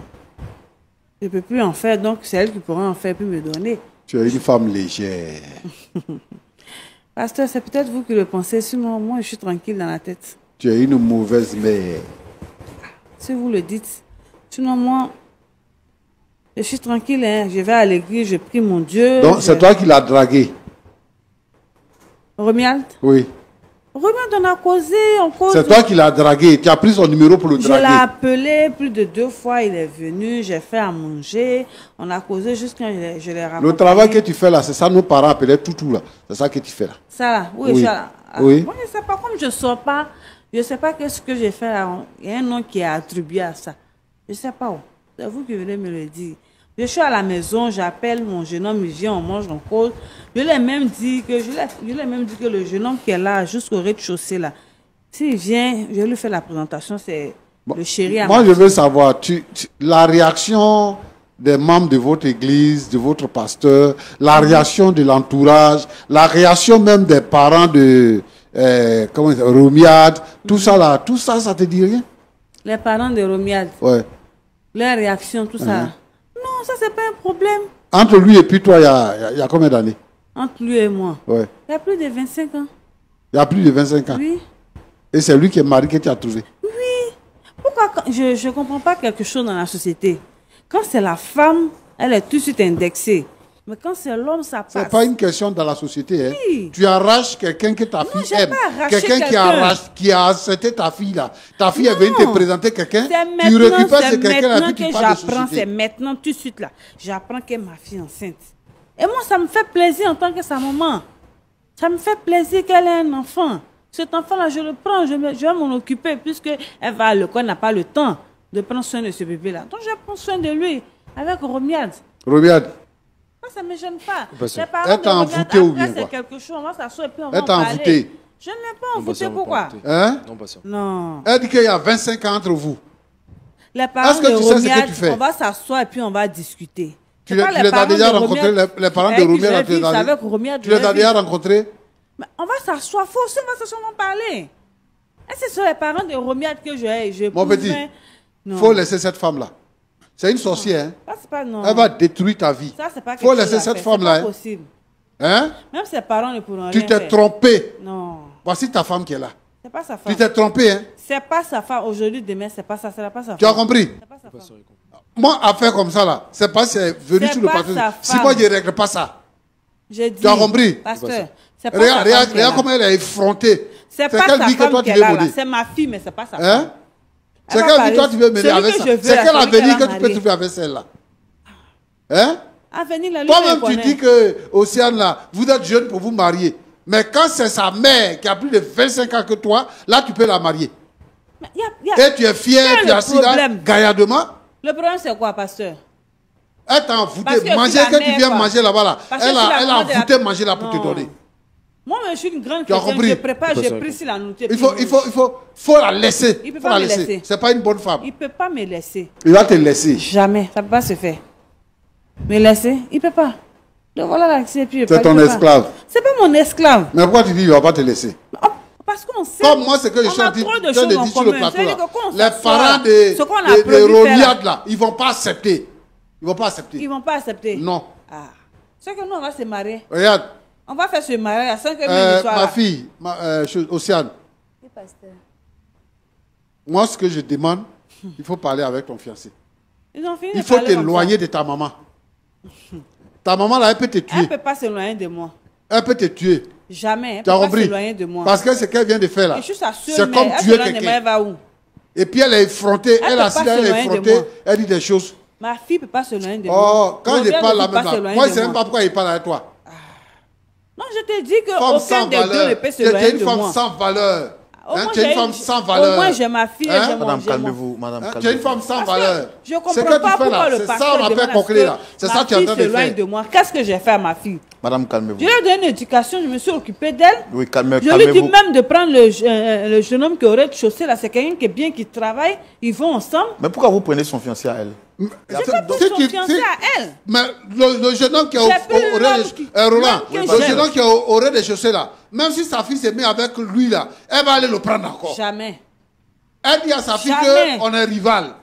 [SPEAKER 3] je ne peux plus en faire. Donc, c'est elle qui pourra en faire puis me donner.
[SPEAKER 6] Tu es une femme légère.
[SPEAKER 3] Pasteur, c'est peut-être vous qui le pensez. Sinon, moi, je suis tranquille dans la tête.
[SPEAKER 6] Tu es une mauvaise mère.
[SPEAKER 3] Si vous le dites. Sinon, moi, je suis tranquille. Hein. Je vais à l'église, je prie mon Dieu.
[SPEAKER 6] Donc, c'est toi qui l'as draguée.
[SPEAKER 3] Romuald?
[SPEAKER 6] Oui.
[SPEAKER 3] Romuald, on a causé, on cause.
[SPEAKER 6] C'est toi qui l'as dragué. Tu as pris son numéro pour le
[SPEAKER 3] Je
[SPEAKER 6] draguer.
[SPEAKER 3] l'ai appelé plus de 2 fois, il est venu, j'ai fait à manger, on a causé juste quand je l'ai raccompagné.
[SPEAKER 6] Le travail que tu fais là, c'est ça nos parents appelaient toutou là. C'est ça que tu fais là.
[SPEAKER 3] Ça là, oui,
[SPEAKER 6] Oui. Oui.
[SPEAKER 3] Moi, je ne sais pas, comme je ne sors pas, je ne sais pas qu'est-ce que j'ai fait là. Il y a un nom qui est attribué à ça. Je ne sais pas où. C'est vous qui venez me le dire. Je suis à la maison, j'appelle mon jeune homme, il vient, on mange, on cause. Je lui ai même dit que le jeune homme qui est là, jusqu'au rez-de-chaussée là, s'il vient, je lui fais la présentation, c'est le chéri à
[SPEAKER 6] Moi,
[SPEAKER 3] ma
[SPEAKER 6] je
[SPEAKER 3] fille.
[SPEAKER 6] veux savoir, la réaction des membres de votre église, de votre pasteur, la réaction de l'entourage, la réaction même des parents de Romiad, tout ça là, tout ça, ça te dit rien?
[SPEAKER 3] Les parents de Romiad,
[SPEAKER 6] Ouais.
[SPEAKER 3] leur réaction, tout ça. là. Non, ça, c'est pas un problème.
[SPEAKER 6] Entre lui et puis toi, il y a combien d'années?
[SPEAKER 3] Entre lui et moi.
[SPEAKER 6] Ouais.
[SPEAKER 3] Il y a plus de 25 ans.
[SPEAKER 6] Il y a plus de 25 ans.
[SPEAKER 3] Oui.
[SPEAKER 6] Et c'est lui qui est marié que tu as trouvé.
[SPEAKER 3] Pourquoi je ne comprends pas quelque chose dans la société? Quand c'est la femme, elle est tout de suite indexée. Mais quand c'est l'homme, ça passe.
[SPEAKER 6] C'est pas une question dans la société. Hein.
[SPEAKER 3] Oui.
[SPEAKER 6] Tu arraches quelqu'un que ta fille
[SPEAKER 3] j'ai
[SPEAKER 6] aime.
[SPEAKER 3] pas arraché
[SPEAKER 6] Quelqu'un qui a accepté ta fille là. Ta fille est venue te présenter quelqu'un.
[SPEAKER 3] C'est
[SPEAKER 6] Tu
[SPEAKER 3] maintenant,
[SPEAKER 6] récupères ce
[SPEAKER 3] c'est
[SPEAKER 6] quelqu'un là
[SPEAKER 3] maintenant
[SPEAKER 6] puis
[SPEAKER 3] que
[SPEAKER 6] tu parles de
[SPEAKER 3] j'apprends, c'est
[SPEAKER 6] société.
[SPEAKER 3] maintenant tout de suite là. J'apprends que ma fille est enceinte. Et moi, ça me fait plaisir en tant que sa maman. Ça me fait plaisir qu'elle ait un enfant. Cet enfant-là, je le prends, je vais m'en occuper puisque elle va à l'école, n'a pas le temps de prendre soin de ce bébé-là. Donc, je prends soin de lui avec Romiad.
[SPEAKER 6] Romiad,
[SPEAKER 3] Ça ne me gêne pas.
[SPEAKER 4] Parce que-
[SPEAKER 3] Les parents
[SPEAKER 6] Elle
[SPEAKER 3] de
[SPEAKER 6] t'a
[SPEAKER 3] Romiad,
[SPEAKER 6] envoûté ou
[SPEAKER 3] après,
[SPEAKER 6] bien
[SPEAKER 3] c'est
[SPEAKER 6] quoi?
[SPEAKER 3] quelque chose, on va s'asseoir et puis on va
[SPEAKER 6] elle
[SPEAKER 3] en
[SPEAKER 6] t'a
[SPEAKER 3] parler.
[SPEAKER 6] envoûté.
[SPEAKER 3] Je ne l'ai pas
[SPEAKER 4] Non, pas
[SPEAKER 3] envoûté,
[SPEAKER 4] ça, on va
[SPEAKER 3] pourquoi?
[SPEAKER 4] pas envoûter.
[SPEAKER 6] Hein?
[SPEAKER 4] Non, pas ça.
[SPEAKER 3] Non.
[SPEAKER 6] Elle dit qu'il y a 25 ans entre vous.
[SPEAKER 3] Les parents
[SPEAKER 6] Est-ce que
[SPEAKER 3] de
[SPEAKER 6] tu sais ce que
[SPEAKER 3] Romiad,
[SPEAKER 6] tu fais?
[SPEAKER 3] on va s'asseoir et puis on va discuter.
[SPEAKER 6] Tu
[SPEAKER 3] C'est
[SPEAKER 6] les
[SPEAKER 3] pas
[SPEAKER 6] as
[SPEAKER 3] parents
[SPEAKER 6] déjà
[SPEAKER 3] de
[SPEAKER 6] rencontrés,
[SPEAKER 3] Romiad
[SPEAKER 6] les parents de
[SPEAKER 3] avec qui
[SPEAKER 6] Romiad,
[SPEAKER 3] je
[SPEAKER 6] là,
[SPEAKER 3] vais
[SPEAKER 6] tu les
[SPEAKER 3] vivre,
[SPEAKER 6] as-
[SPEAKER 3] c'est avec Romiad,
[SPEAKER 6] Tu les
[SPEAKER 3] je vais
[SPEAKER 6] as déjà
[SPEAKER 3] vivre.
[SPEAKER 6] rencontrés?
[SPEAKER 3] Mais on va s'asseoir, faut aussi on va s'asseoir, on va parler. Et c'est sur les parents de Romiad que je
[SPEAKER 6] Mon petit,
[SPEAKER 3] non.
[SPEAKER 6] faut laisser cette femme-là. C'est une sorcière. Hein?
[SPEAKER 3] Ça, c'est pas non.
[SPEAKER 6] Elle va détruire ta vie.
[SPEAKER 3] Ça, c'est pas quelque
[SPEAKER 6] Faut
[SPEAKER 3] chose
[SPEAKER 6] laisser
[SPEAKER 3] à
[SPEAKER 6] cette
[SPEAKER 3] faire,
[SPEAKER 6] femme-là.
[SPEAKER 3] c'est pas
[SPEAKER 6] Hein?
[SPEAKER 3] possible.
[SPEAKER 6] Hein?
[SPEAKER 3] Même ses parents ne pourront
[SPEAKER 6] Tu
[SPEAKER 3] rien
[SPEAKER 6] t'es
[SPEAKER 3] faire.
[SPEAKER 6] trompé.
[SPEAKER 3] Non.
[SPEAKER 6] Voici ta femme qui est là.
[SPEAKER 3] C'est pas sa femme.
[SPEAKER 6] Tu t'es trompé. Hein?
[SPEAKER 3] C'est pas sa femme. Aujourd'hui, demain, c'est pas ça. C'est pas sa femme.
[SPEAKER 6] Tu as compris?
[SPEAKER 3] C'est pas sa femme.
[SPEAKER 6] Moi, à faire comme ça, là, c'est pas c'est venu
[SPEAKER 3] C'est
[SPEAKER 6] sur le
[SPEAKER 3] pas
[SPEAKER 6] plateau.
[SPEAKER 3] sa
[SPEAKER 6] Si
[SPEAKER 3] femme.
[SPEAKER 6] moi, je ne règle pas ça.
[SPEAKER 3] J'ai dit.
[SPEAKER 6] Tu as compris?
[SPEAKER 3] Pasteur, c'est pas
[SPEAKER 6] Regarde,
[SPEAKER 3] sa femme
[SPEAKER 6] regarde,
[SPEAKER 3] qui est là.
[SPEAKER 6] regarde comment elle est effrontée.
[SPEAKER 3] C'est pas
[SPEAKER 6] quelle
[SPEAKER 3] sa
[SPEAKER 6] vie que
[SPEAKER 3] femme
[SPEAKER 6] toi
[SPEAKER 3] qui
[SPEAKER 6] tu
[SPEAKER 3] est
[SPEAKER 6] veux
[SPEAKER 3] là, là.
[SPEAKER 6] mener.
[SPEAKER 3] C'est ma fille, mais c'est pas sa femme.
[SPEAKER 6] Hein?
[SPEAKER 3] Elle
[SPEAKER 6] C'est
[SPEAKER 3] va
[SPEAKER 6] quelle vie
[SPEAKER 3] parler.
[SPEAKER 6] toi tu veux mener
[SPEAKER 3] Celui
[SPEAKER 6] avec
[SPEAKER 3] que
[SPEAKER 6] ça?
[SPEAKER 3] je veux,
[SPEAKER 6] C'est
[SPEAKER 3] là,
[SPEAKER 6] quel
[SPEAKER 3] celui
[SPEAKER 6] avenir
[SPEAKER 3] qu'elle
[SPEAKER 6] que
[SPEAKER 3] va
[SPEAKER 6] tu peux
[SPEAKER 3] marier.
[SPEAKER 6] trouver avec celle-là? Hein?
[SPEAKER 3] Avenir, là, lui,
[SPEAKER 6] Toi-même,
[SPEAKER 3] je
[SPEAKER 6] tu
[SPEAKER 3] connais.
[SPEAKER 6] dis que, Océane, là, vous êtes jeune pour vous marier. Mais quand c'est sa mère qui a plus de 25 ans que toi, là, tu peux la marier.
[SPEAKER 3] Mais y a-
[SPEAKER 6] Et tu es fier,
[SPEAKER 3] Quel est
[SPEAKER 6] tu
[SPEAKER 3] le
[SPEAKER 6] es assis là,
[SPEAKER 3] problème?
[SPEAKER 6] gaillardement.
[SPEAKER 3] Le problème, c'est quoi, pasteur?
[SPEAKER 6] Elle t'a envoûté.
[SPEAKER 3] Parce que
[SPEAKER 6] Manger
[SPEAKER 3] si la
[SPEAKER 6] que tu
[SPEAKER 3] mère,
[SPEAKER 6] viens
[SPEAKER 3] quoi.
[SPEAKER 6] manger là-bas, là.
[SPEAKER 3] Parce que
[SPEAKER 6] Elle
[SPEAKER 3] si la
[SPEAKER 6] a
[SPEAKER 3] maman de la-
[SPEAKER 6] envoûté manger là pour te
[SPEAKER 3] Non.
[SPEAKER 6] donner.
[SPEAKER 3] Moi, je suis une grande
[SPEAKER 6] Tu as
[SPEAKER 3] chrétienne,
[SPEAKER 6] compris?
[SPEAKER 3] je prépare,
[SPEAKER 4] Pas
[SPEAKER 3] je
[SPEAKER 4] ça,
[SPEAKER 3] prie sur la nourriture.
[SPEAKER 6] Faut la laisser.
[SPEAKER 3] Il peut
[SPEAKER 6] Faut
[SPEAKER 3] pas
[SPEAKER 6] la
[SPEAKER 3] me
[SPEAKER 6] laisser.
[SPEAKER 3] laisser.
[SPEAKER 6] C'est pas une bonne femme.
[SPEAKER 3] Il peut pas me laisser.
[SPEAKER 6] Il va te laisser.
[SPEAKER 3] Jamais. Ça peut pas se faire. Me laisser, il peut pas. Le voilà là, c'est puis.
[SPEAKER 6] C'est ton esclave.
[SPEAKER 3] C'est pas mon esclave.
[SPEAKER 6] Mais pourquoi tu dis qu'il ne va pas te laisser?
[SPEAKER 3] Oh, parce qu'on sait.
[SPEAKER 6] Comme moi, c'est que je suis
[SPEAKER 3] on
[SPEAKER 6] en
[SPEAKER 3] a
[SPEAKER 6] train
[SPEAKER 3] trop de
[SPEAKER 6] de
[SPEAKER 3] choses en
[SPEAKER 6] dire sur le
[SPEAKER 3] commun.
[SPEAKER 6] plateau.
[SPEAKER 3] C'est-à-dire
[SPEAKER 6] Là.
[SPEAKER 3] que quand on
[SPEAKER 6] Les
[SPEAKER 3] s'assoit,
[SPEAKER 6] parents
[SPEAKER 3] ce qu'on a
[SPEAKER 6] de
[SPEAKER 3] prévu faire,
[SPEAKER 6] Roliade, là, ils ne vont pas accepter. Ils ne vont pas accepter.
[SPEAKER 3] Ils vont pas accepter.
[SPEAKER 6] Non.
[SPEAKER 3] Ah. C'est que nous, on va se marier.
[SPEAKER 6] Regarde,
[SPEAKER 3] On va faire ce mariage à 5 heures du soir.
[SPEAKER 6] ma
[SPEAKER 3] là.
[SPEAKER 6] fille, Océane,
[SPEAKER 2] Oui, pasteur.
[SPEAKER 6] moi, ce que je demande, il faut parler avec ton fiancé.
[SPEAKER 3] Ils ont fini
[SPEAKER 6] Il
[SPEAKER 3] de
[SPEAKER 6] faut
[SPEAKER 3] parler comme
[SPEAKER 6] t'éloigner
[SPEAKER 3] ça.
[SPEAKER 6] de ta maman. Ta maman, là, elle peut te
[SPEAKER 3] Elle
[SPEAKER 6] tuer.
[SPEAKER 3] ne peut pas s'éloigner de moi.
[SPEAKER 6] Elle peut te tuer.
[SPEAKER 3] Jamais. Elle ne
[SPEAKER 6] Tu as
[SPEAKER 3] peut pas
[SPEAKER 6] compris?
[SPEAKER 3] s'éloigner de moi.
[SPEAKER 6] Parce que ce qu'elle vient de faire, là,
[SPEAKER 3] Et je suis sa seule
[SPEAKER 6] c'est
[SPEAKER 3] mère.
[SPEAKER 6] comme
[SPEAKER 3] Elle
[SPEAKER 6] tuer
[SPEAKER 3] s'éloigne de moi,
[SPEAKER 6] quelqu'un.
[SPEAKER 3] elle va où?
[SPEAKER 6] Et puis elle est effrontée, elle
[SPEAKER 3] peut
[SPEAKER 6] assise,
[SPEAKER 3] pas
[SPEAKER 6] elle est
[SPEAKER 3] s'éloigner de
[SPEAKER 6] effrontée,
[SPEAKER 3] moi.
[SPEAKER 6] elle dit des choses.
[SPEAKER 3] Ma fille ne peut pas s'éloigner de
[SPEAKER 6] Oh,
[SPEAKER 3] moi.
[SPEAKER 6] quand je
[SPEAKER 3] Robert
[SPEAKER 6] parle
[SPEAKER 3] ne
[SPEAKER 6] là
[SPEAKER 3] peut pas
[SPEAKER 6] même,
[SPEAKER 3] s'éloigner
[SPEAKER 6] moi je
[SPEAKER 3] de
[SPEAKER 6] ne sais même
[SPEAKER 3] moi.
[SPEAKER 6] pas pourquoi il parle avec toi.
[SPEAKER 3] Non, je te dis que
[SPEAKER 6] Femme
[SPEAKER 3] aucun
[SPEAKER 6] sans
[SPEAKER 3] des deux ne
[SPEAKER 6] valeur.
[SPEAKER 3] peut
[SPEAKER 6] Tu
[SPEAKER 3] s'éloigner
[SPEAKER 6] es une
[SPEAKER 3] de
[SPEAKER 6] femme
[SPEAKER 3] moi.
[SPEAKER 6] sans valeur.
[SPEAKER 3] Au
[SPEAKER 6] Hein,
[SPEAKER 3] moins,
[SPEAKER 6] tu es une
[SPEAKER 3] j'ai
[SPEAKER 6] femme sans valeur.
[SPEAKER 3] Au moins, j'ai ma fille et
[SPEAKER 6] Hein?
[SPEAKER 3] j'ai mon
[SPEAKER 5] Madame,
[SPEAKER 3] j'ai mon-
[SPEAKER 5] calmez-vous. Madame,
[SPEAKER 6] Hein, tu es
[SPEAKER 5] calmez-vous.
[SPEAKER 6] une femme sans
[SPEAKER 3] Parce que
[SPEAKER 6] valeur.
[SPEAKER 3] je ne comprends
[SPEAKER 6] Ce que
[SPEAKER 3] pas
[SPEAKER 6] tu fais
[SPEAKER 3] pourquoi
[SPEAKER 6] là,
[SPEAKER 3] le
[SPEAKER 6] c'est
[SPEAKER 3] pasteur
[SPEAKER 6] ça on
[SPEAKER 3] demande
[SPEAKER 6] appelle
[SPEAKER 3] à
[SPEAKER 6] concret
[SPEAKER 3] ce
[SPEAKER 6] là. C'est
[SPEAKER 3] ma
[SPEAKER 6] ça que tu es en
[SPEAKER 3] fille
[SPEAKER 6] train de
[SPEAKER 3] s'éloigne
[SPEAKER 6] faire.
[SPEAKER 3] de moi. Qu'est-ce que j'ai fait à ma fille?
[SPEAKER 5] Madame, calmez-vous.
[SPEAKER 3] Je lui ai donné une éducation, je me suis occupée d'elle.
[SPEAKER 5] Oui,
[SPEAKER 3] Je lui ai dit
[SPEAKER 5] calmez-vous.
[SPEAKER 3] même de prendre le jeune homme qui aurait de chaussée là. C'est quelqu'un qui est bien, qui travaille. Ils vont ensemble.
[SPEAKER 5] Mais pourquoi vous prenez son fiancé à elle?
[SPEAKER 3] J'ai pas pris
[SPEAKER 6] Si
[SPEAKER 3] son
[SPEAKER 6] tu-
[SPEAKER 3] fiancé
[SPEAKER 6] si-
[SPEAKER 3] à elle.
[SPEAKER 6] Mais le jeune homme qui est
[SPEAKER 3] J'ai pris
[SPEAKER 6] au
[SPEAKER 3] l'homme qui-
[SPEAKER 6] Roland,
[SPEAKER 3] l'homme que
[SPEAKER 6] le
[SPEAKER 3] j'aime.
[SPEAKER 6] jeune homme qui est au rez-de-chaussée là, même si sa fille se met avec lui là, elle va aller le prendre encore.
[SPEAKER 3] Jamais.
[SPEAKER 6] Elle dit à sa fille
[SPEAKER 3] Jamais.
[SPEAKER 6] qu'on est rival.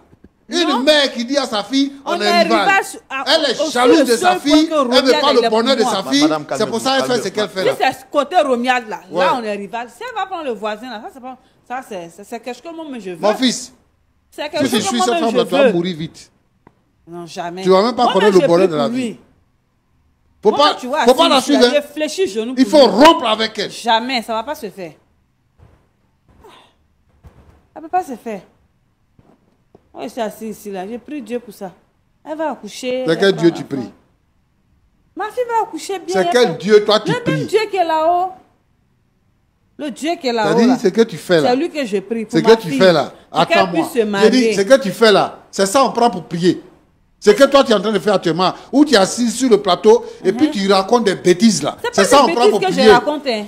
[SPEAKER 3] Non.
[SPEAKER 6] Une mère qui dit à sa fille on est rival.
[SPEAKER 3] rival
[SPEAKER 6] Elle est
[SPEAKER 3] aussi
[SPEAKER 6] jalouse
[SPEAKER 3] le
[SPEAKER 6] de sa
[SPEAKER 3] seul
[SPEAKER 6] fille,
[SPEAKER 3] point que
[SPEAKER 6] elle ne veut
[SPEAKER 3] Rodial
[SPEAKER 6] pas
[SPEAKER 3] est
[SPEAKER 6] le bonheur de
[SPEAKER 3] pour
[SPEAKER 6] sa
[SPEAKER 3] moi.
[SPEAKER 6] fille.
[SPEAKER 5] Madame,
[SPEAKER 6] C'est pour ça qu'elle fait ce qu'elle fait
[SPEAKER 3] Si
[SPEAKER 6] là.
[SPEAKER 3] c'est ce côté Romiade là,
[SPEAKER 6] Ouais.
[SPEAKER 3] là on est rival. Si elle va prendre le voisin là, ça c'est pas. Ça c'est quelque chose que moi je veux.
[SPEAKER 6] Mon fils,
[SPEAKER 3] C'est
[SPEAKER 6] si
[SPEAKER 3] quelque
[SPEAKER 6] tu
[SPEAKER 3] chose que
[SPEAKER 6] suis
[SPEAKER 3] moi
[SPEAKER 6] cette
[SPEAKER 3] je
[SPEAKER 6] femme là, tu vas
[SPEAKER 3] veux.
[SPEAKER 6] mourir vite.
[SPEAKER 3] Non, jamais.
[SPEAKER 6] Tu vas même pas
[SPEAKER 3] Moi,
[SPEAKER 6] connaître
[SPEAKER 3] je
[SPEAKER 6] le bonheur
[SPEAKER 3] prie
[SPEAKER 6] de la
[SPEAKER 3] pour
[SPEAKER 6] vie.
[SPEAKER 3] lui. Moi, tu vois,
[SPEAKER 6] faut pas la
[SPEAKER 3] assis ici,
[SPEAKER 6] suivre.
[SPEAKER 3] là,
[SPEAKER 6] hein.
[SPEAKER 3] je fléchis genou
[SPEAKER 6] Il
[SPEAKER 3] pour
[SPEAKER 6] faut
[SPEAKER 3] lui.
[SPEAKER 6] rompre avec elle.
[SPEAKER 3] Jamais, ça ne va pas se faire. Ça ne peut pas se faire. Moi, je suis assis ici, là. J'ai pris Dieu pour ça. Elle va accoucher.
[SPEAKER 6] C'est
[SPEAKER 3] elle
[SPEAKER 6] quel
[SPEAKER 3] prend
[SPEAKER 6] Dieu
[SPEAKER 3] l'enfant.
[SPEAKER 6] tu pries?
[SPEAKER 3] Ma fille va accoucher bien.
[SPEAKER 6] C'est quel Dieu toi tu
[SPEAKER 3] Le même
[SPEAKER 6] pries?
[SPEAKER 3] Dieu qui est là-haut. Le Dieu qui est là-haut.
[SPEAKER 6] C'est-à-dire,
[SPEAKER 3] Là.
[SPEAKER 6] ce que tu fais là.
[SPEAKER 3] C'est lui que je prie.
[SPEAKER 6] Ce que tu fais là. Attends-moi.
[SPEAKER 3] Qu'elle puisse se
[SPEAKER 6] J'ai
[SPEAKER 3] marier.
[SPEAKER 6] dit, ce que tu fais là, c'est ça on prend pour prier. C'est que toi tu es en train de faire actuellement. Où tu es assis sur le plateau et puis tu racontes des bêtises là.
[SPEAKER 3] C'est pas
[SPEAKER 6] ça on
[SPEAKER 3] des
[SPEAKER 6] prend
[SPEAKER 3] bêtises
[SPEAKER 6] pour
[SPEAKER 3] que
[SPEAKER 6] prier.
[SPEAKER 3] je raconte. Hein.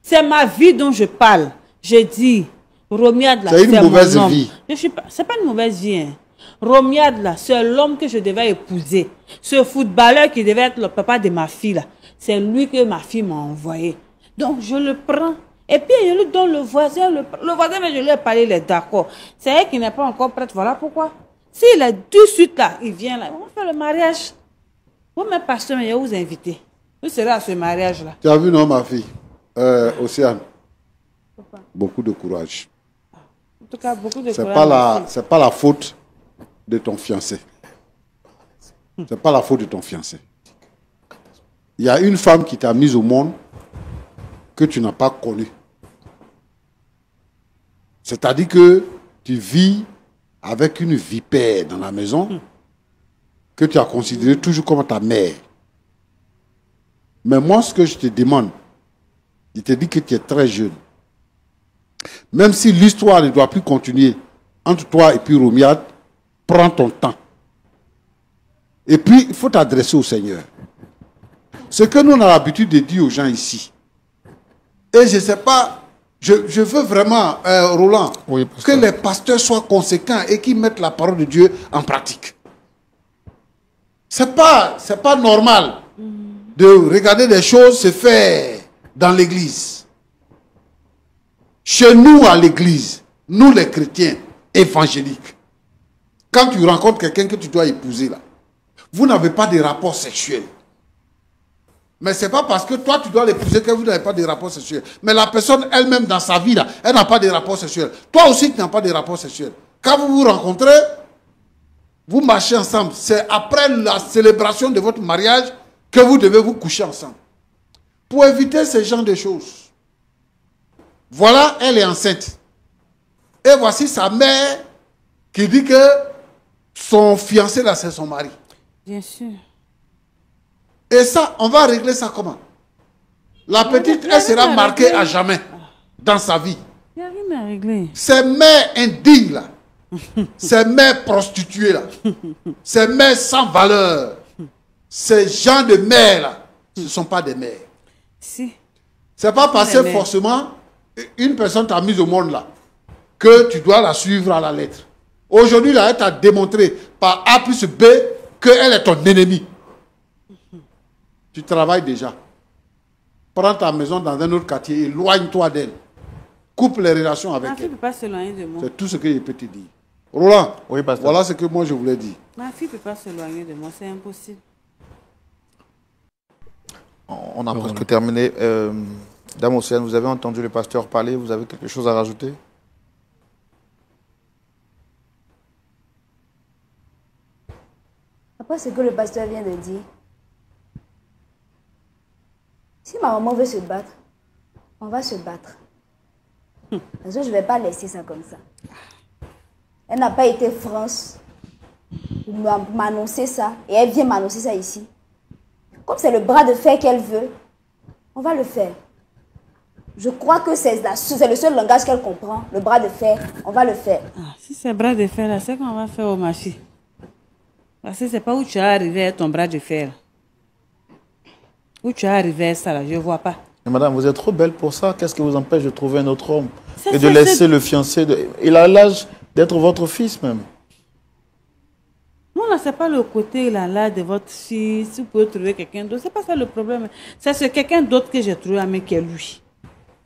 [SPEAKER 3] C'est ma vie dont je parle. Je dis, Romiade là,
[SPEAKER 6] C'est une mauvaise
[SPEAKER 3] mon homme.
[SPEAKER 6] vie.
[SPEAKER 3] Je suis pas. C'est pas une mauvaise vie. Hein. Romiade là, c'est l'homme que je devais épouser. Ce footballeur qui devait être le papa de ma fille là, c'est lui que ma fille m'a envoyé. Donc je le prends. Et puis je lui donne le voisin. Le voisin, mais je lui ai parlé, il est d'accord. C'est elle qui n'est pas encore prête. Voilà pourquoi. S'il est tout de suite là, il vient là, on va faire le mariage. Vous-même, pasteur, je vais vous inviter. Vous serez à ce mariage là.
[SPEAKER 6] Tu as vu non ma fille? Océane. Beaucoup de courage.
[SPEAKER 3] En tout cas, beaucoup de
[SPEAKER 6] C'est
[SPEAKER 3] courage.
[SPEAKER 6] pas la faute de ton fiancé. C'est pas la faute de ton fiancé. Il y a une femme qui t'a mise au monde que tu n'as pas connue. C'est-à-dire que tu vis avec une vipère dans la maison que tu as considérée toujours comme ta mère. Mais moi, ce que je te demande, je te dis que tu es très jeune. Même si l'histoire ne doit plus continuer entre toi et puis Romiade, prends ton temps. Et puis, il faut t'adresser au Seigneur. Ce que nous, on a l'habitude de dire aux gens ici, et je ne sais pas, je veux vraiment, Roland,
[SPEAKER 5] Oui,
[SPEAKER 6] que les pasteurs soient conséquents et qu'ils mettent la parole de Dieu en pratique. C'est pas normal de regarder des choses se faire dans l'église. Chez nous, à l'église, nous les chrétiens évangéliques, quand tu rencontres quelqu'un que tu dois épouser là, vous n'avez pas de rapport sexuel. Mais ce n'est pas parce que toi tu dois l'épouser que vous n'avez pas de rapport sexuel. Mais la personne elle-même dans sa vie là, elle n'a pas de rapport sexuel. Toi aussi tu n'as pas de rapport sexuel. Quand vous vous rencontrez, vous marchez ensemble. C'est après la célébration de votre mariage que vous devez vous coucher ensemble. Pour éviter ce genre de choses. Voilà, elle est enceinte. Et voici sa mère qui dit que son fiancé là, c'est son mari.
[SPEAKER 3] Bien sûr.
[SPEAKER 6] Et ça, on va régler ça comment? La petite, elle sera marquée à jamais dans sa vie.
[SPEAKER 3] Il n'y a rien à régler.
[SPEAKER 6] Ces mères indignes là, ces mères prostituées là, ces mères sans valeur, ces gens de mères là, ce ne sont pas des mères.
[SPEAKER 3] Si.
[SPEAKER 6] C'est pas parce que forcément une personne t'a mise au monde là que tu dois la suivre à la lettre. Aujourd'hui là, elle t'a démontré par A plus B qu'elle est ton ennemi. Tu travailles déjà. Prends ta maison dans un autre quartier, éloigne-toi d'elle. Coupe les relations avec
[SPEAKER 3] Ma fille
[SPEAKER 6] elle.
[SPEAKER 3] ne peut pas s'éloigner de moi.
[SPEAKER 6] C'est tout ce que je peux te dire. Roland,
[SPEAKER 5] Oui, pasteur.
[SPEAKER 6] voilà ce que moi je voulais dire.
[SPEAKER 3] Ma fille ne peut pas s'éloigner de moi, c'est impossible.
[SPEAKER 5] On a presque terminé. Dame Océane, vous avez entendu le pasteur parler, vous avez quelque chose à rajouter?
[SPEAKER 2] Après ce que le pasteur vient de dire, si ma maman veut se battre, on va se battre. Parce que je ne vais pas laisser ça comme ça. Elle n'a pas été France pour m'annoncer ça. Et elle vient m'annoncer ça ici. Comme c'est le bras de fer qu'elle veut, on va le faire. Je crois que c'est le seul langage qu'elle comprend. Le bras de fer, on va le faire.
[SPEAKER 3] Ah, si c'est bras de fer, là, c'est qu'on va faire au marché. Parce que c'est pas où tu es arrivé à ton bras de fer. Où tu es arrivé à ça, là, je ne vois pas.
[SPEAKER 5] Mais madame, vous êtes trop belle pour ça. Qu'est-ce qui vous empêche de trouver un autre homme
[SPEAKER 3] C'est
[SPEAKER 5] et de
[SPEAKER 3] ça,
[SPEAKER 5] laisser
[SPEAKER 3] c'est-
[SPEAKER 5] le fiancé Il a l'âge d'être votre fils même.
[SPEAKER 3] Non, là, c'est pas le côté là de votre fille. Si vous pouvez trouver quelqu'un d'autre, c'est pas ça le problème. C'est quelqu'un d'autre que j'ai trouvé, mais qui est lui.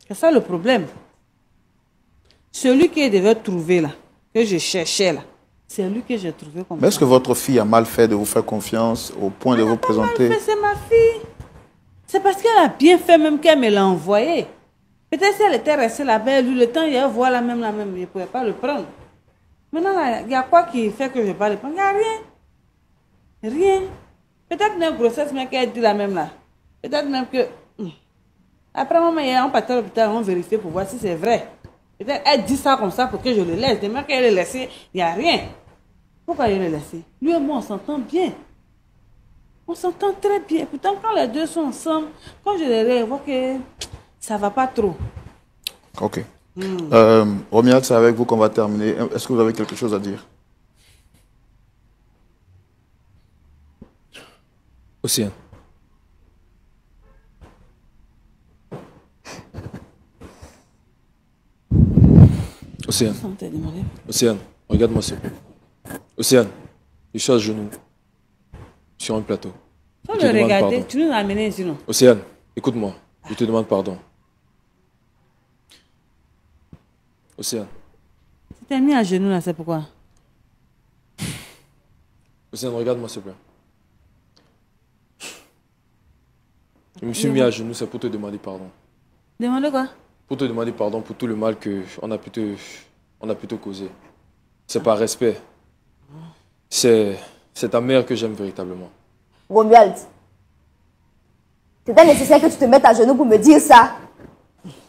[SPEAKER 3] C'est ça le problème. Celui que je devais trouver là, que je cherchais là, c'est lui que j'ai trouvé comme
[SPEAKER 5] Mais est-ce
[SPEAKER 3] ça.
[SPEAKER 5] que votre fille a mal fait de vous faire confiance au point de vous
[SPEAKER 3] Pas mal
[SPEAKER 5] présenter?
[SPEAKER 3] fait, c'est ma fille. C'est parce qu'elle a bien fait même qu'elle me l'a envoyé. Peut-être si elle était restée là-bas, lui, le temps, il y a voir la même, je ne pouvais pas le prendre. Maintenant, il y a quoi qui fait que je ne vais pas le prendre? Il n'y a rien. Rien. Peut-être même grossesse, mais qu'elle dit la même là. Peut-être même que... Après, maman, on partait à l'hôpital, on vérifie pour voir si c'est vrai. Peut-être elle dit ça comme ça pour que je le laisse. Demain qu'elle est laissée, il n'y a rien. Pourquoi elle est laissée? Lui et moi, on s'entend bien. On s'entend très bien. Pourtant, quand les deux sont ensemble, quand je les revois, vois que ça ne va pas trop.
[SPEAKER 5] Ok. Romial, c'est avec vous qu'on va terminer. Est-ce que vous avez quelque chose à dire?
[SPEAKER 4] Océane. Océane. Océane, regarde-moi s'il te plaît. Océane, je suis à genoux. Sur un plateau.
[SPEAKER 3] Faut le regarder, tu nous as amené ici, non?
[SPEAKER 4] Océane, écoute-moi. Je te demande pardon. Océane.
[SPEAKER 3] Tu t'es mis à genoux là, c'est pourquoi?
[SPEAKER 4] Océane, regarde-moi s'il te plaît. Je me suis mis à genoux, c'est pour te demander pardon.
[SPEAKER 3] Demander quoi?
[SPEAKER 4] Pour te demander pardon pour tout le mal qu'on a pu te causer. C'est par respect. C'est ta mère que j'aime véritablement.
[SPEAKER 2] Romuald, c'était nécessaire que tu te mettes à genoux pour me dire ça.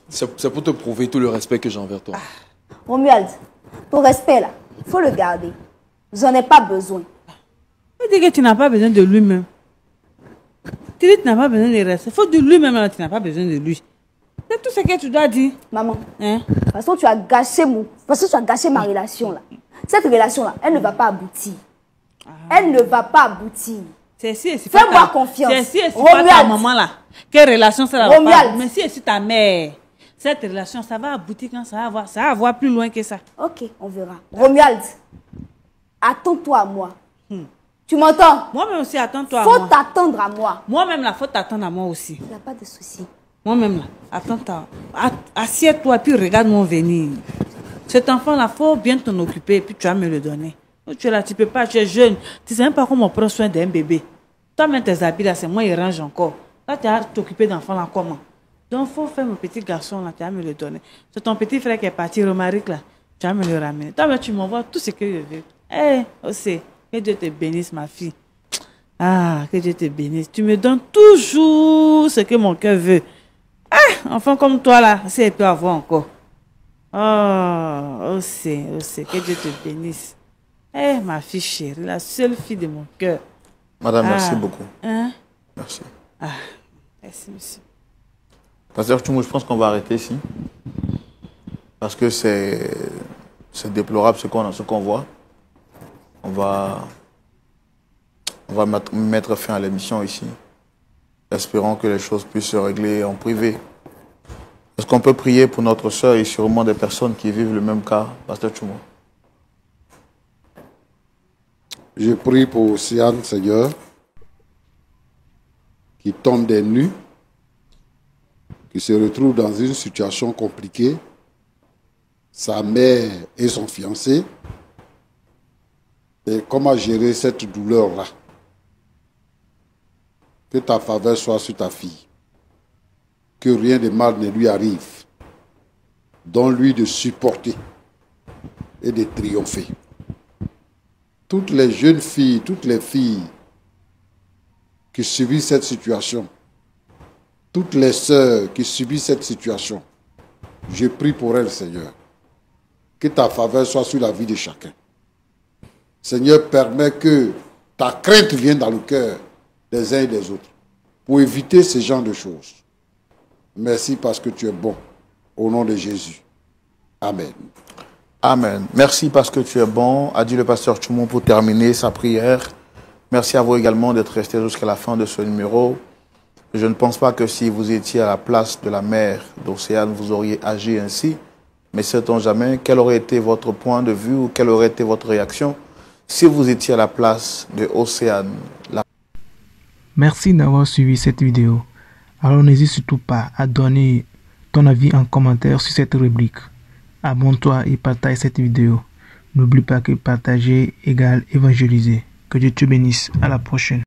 [SPEAKER 4] C'est pour te prouver tout le respect que j'ai envers toi.
[SPEAKER 2] Romuald, ton respect là, il faut le garder. J'en ai pas besoin.
[SPEAKER 3] Tu dis que tu n'as pas besoin de lui-même. Tu dis que tu n'as pas besoin de respect. Il faut de lui-même, là, tu n'as pas besoin de lui. C'est tout ce que tu dois dire.
[SPEAKER 2] Maman,
[SPEAKER 3] hein?
[SPEAKER 2] Parce que tu as gâché ma relation là. Cette relation là, elle ne va pas aboutir. Elle ne va pas aboutir. Fais-moi confiance.
[SPEAKER 3] C'est si pas ta maman là. Quelle relation ça va pas? Mais si c'est ta mère, cette relation, ça va aboutir quand ça va avoir plus loin que ça.
[SPEAKER 2] Ok, on verra. Romuald, attends-toi à moi. Tu m'entends?
[SPEAKER 3] Moi-même aussi, attends-toi à moi.
[SPEAKER 2] Faut t'attendre à moi.
[SPEAKER 3] Moi-même là, faut t'attendre à moi aussi.
[SPEAKER 2] Il n'y a pas de souci.
[SPEAKER 3] Moi-même là, attends-toi. Assieds-toi puis regarde-moi venir. Cet enfant-là, faut bien t'en occuper et puis tu vas me le donner. Tu es là, tu peux pas, tu es jeune. Tu sais même pas comment on prend soin d'un bébé. Toi-même, tes habits là, c'est moi, il range encore. Là, tu vas t'occuper d'enfant là, comment? Donc, il faut faire mon petit garçon là, tu vas me le donner. C'est ton petit frère qui est parti, Romaric là, tu vas me le ramener. Toi-même, tu m'envoies tout ce que je veux. Eh, aussi, que Dieu te bénisse, ma fille. Ah, que Dieu te bénisse. Tu me donnes toujours ce que mon cœur veut. Ah, enfant comme toi là, si elle peut avoir encore. Oh, aussi, que Dieu te bénisse. Eh, ma fille chérie, la seule fille de mon cœur.
[SPEAKER 5] Madame, merci beaucoup.
[SPEAKER 3] Hein?
[SPEAKER 5] Merci.
[SPEAKER 3] Ah, merci, monsieur.
[SPEAKER 5] Pasteur Tchoumou, je pense qu'on va arrêter ici. Parce que c'est déplorable ce qu'on voit. On va mettre fin à l'émission ici. Espérons que les choses puissent se régler en privé. Est-ce qu'on peut prier pour notre soeur et sûrement des personnes qui vivent le même cas, Pasteur Tchoumou?
[SPEAKER 6] Je prie pour Océane, Seigneur, qui tombe des nues, qui se retrouve dans une situation compliquée. Sa mère et son fiancé. Et comment gérer cette douleur-là? Que ta faveur soit sur ta fille. Que rien de mal ne lui arrive. Donne-lui de supporter et de triompher. Toutes les jeunes filles, toutes les filles qui subissent cette situation, toutes les sœurs qui subissent cette situation, je prie pour elles, Seigneur. Que ta faveur soit sur la vie de chacun. Seigneur, permets que ta crainte vienne dans le cœur des uns et des autres pour éviter ce genre de choses. Merci parce que tu es bon. Au nom de Jésus. Amen.
[SPEAKER 5] Amen. Merci parce que tu es bon, a dit le pasteur Tchoumou pour terminer sa prière. Merci à vous également d'être resté jusqu'à la fin de ce numéro. Je ne pense pas que si vous étiez à la place de la mère d'Océane, vous auriez agi ainsi. Mais sait-on jamais quel aurait été votre point de vue ou quelle aurait été votre réaction si vous étiez à la place de Océane.
[SPEAKER 1] Merci d'avoir suivi cette vidéo. Alors n'hésite surtout pas à donner ton avis en commentaire sur cette rubrique. Abonne-toi et partage cette vidéo. N'oublie pas que partager égale évangéliser. Que Dieu te bénisse. À la prochaine.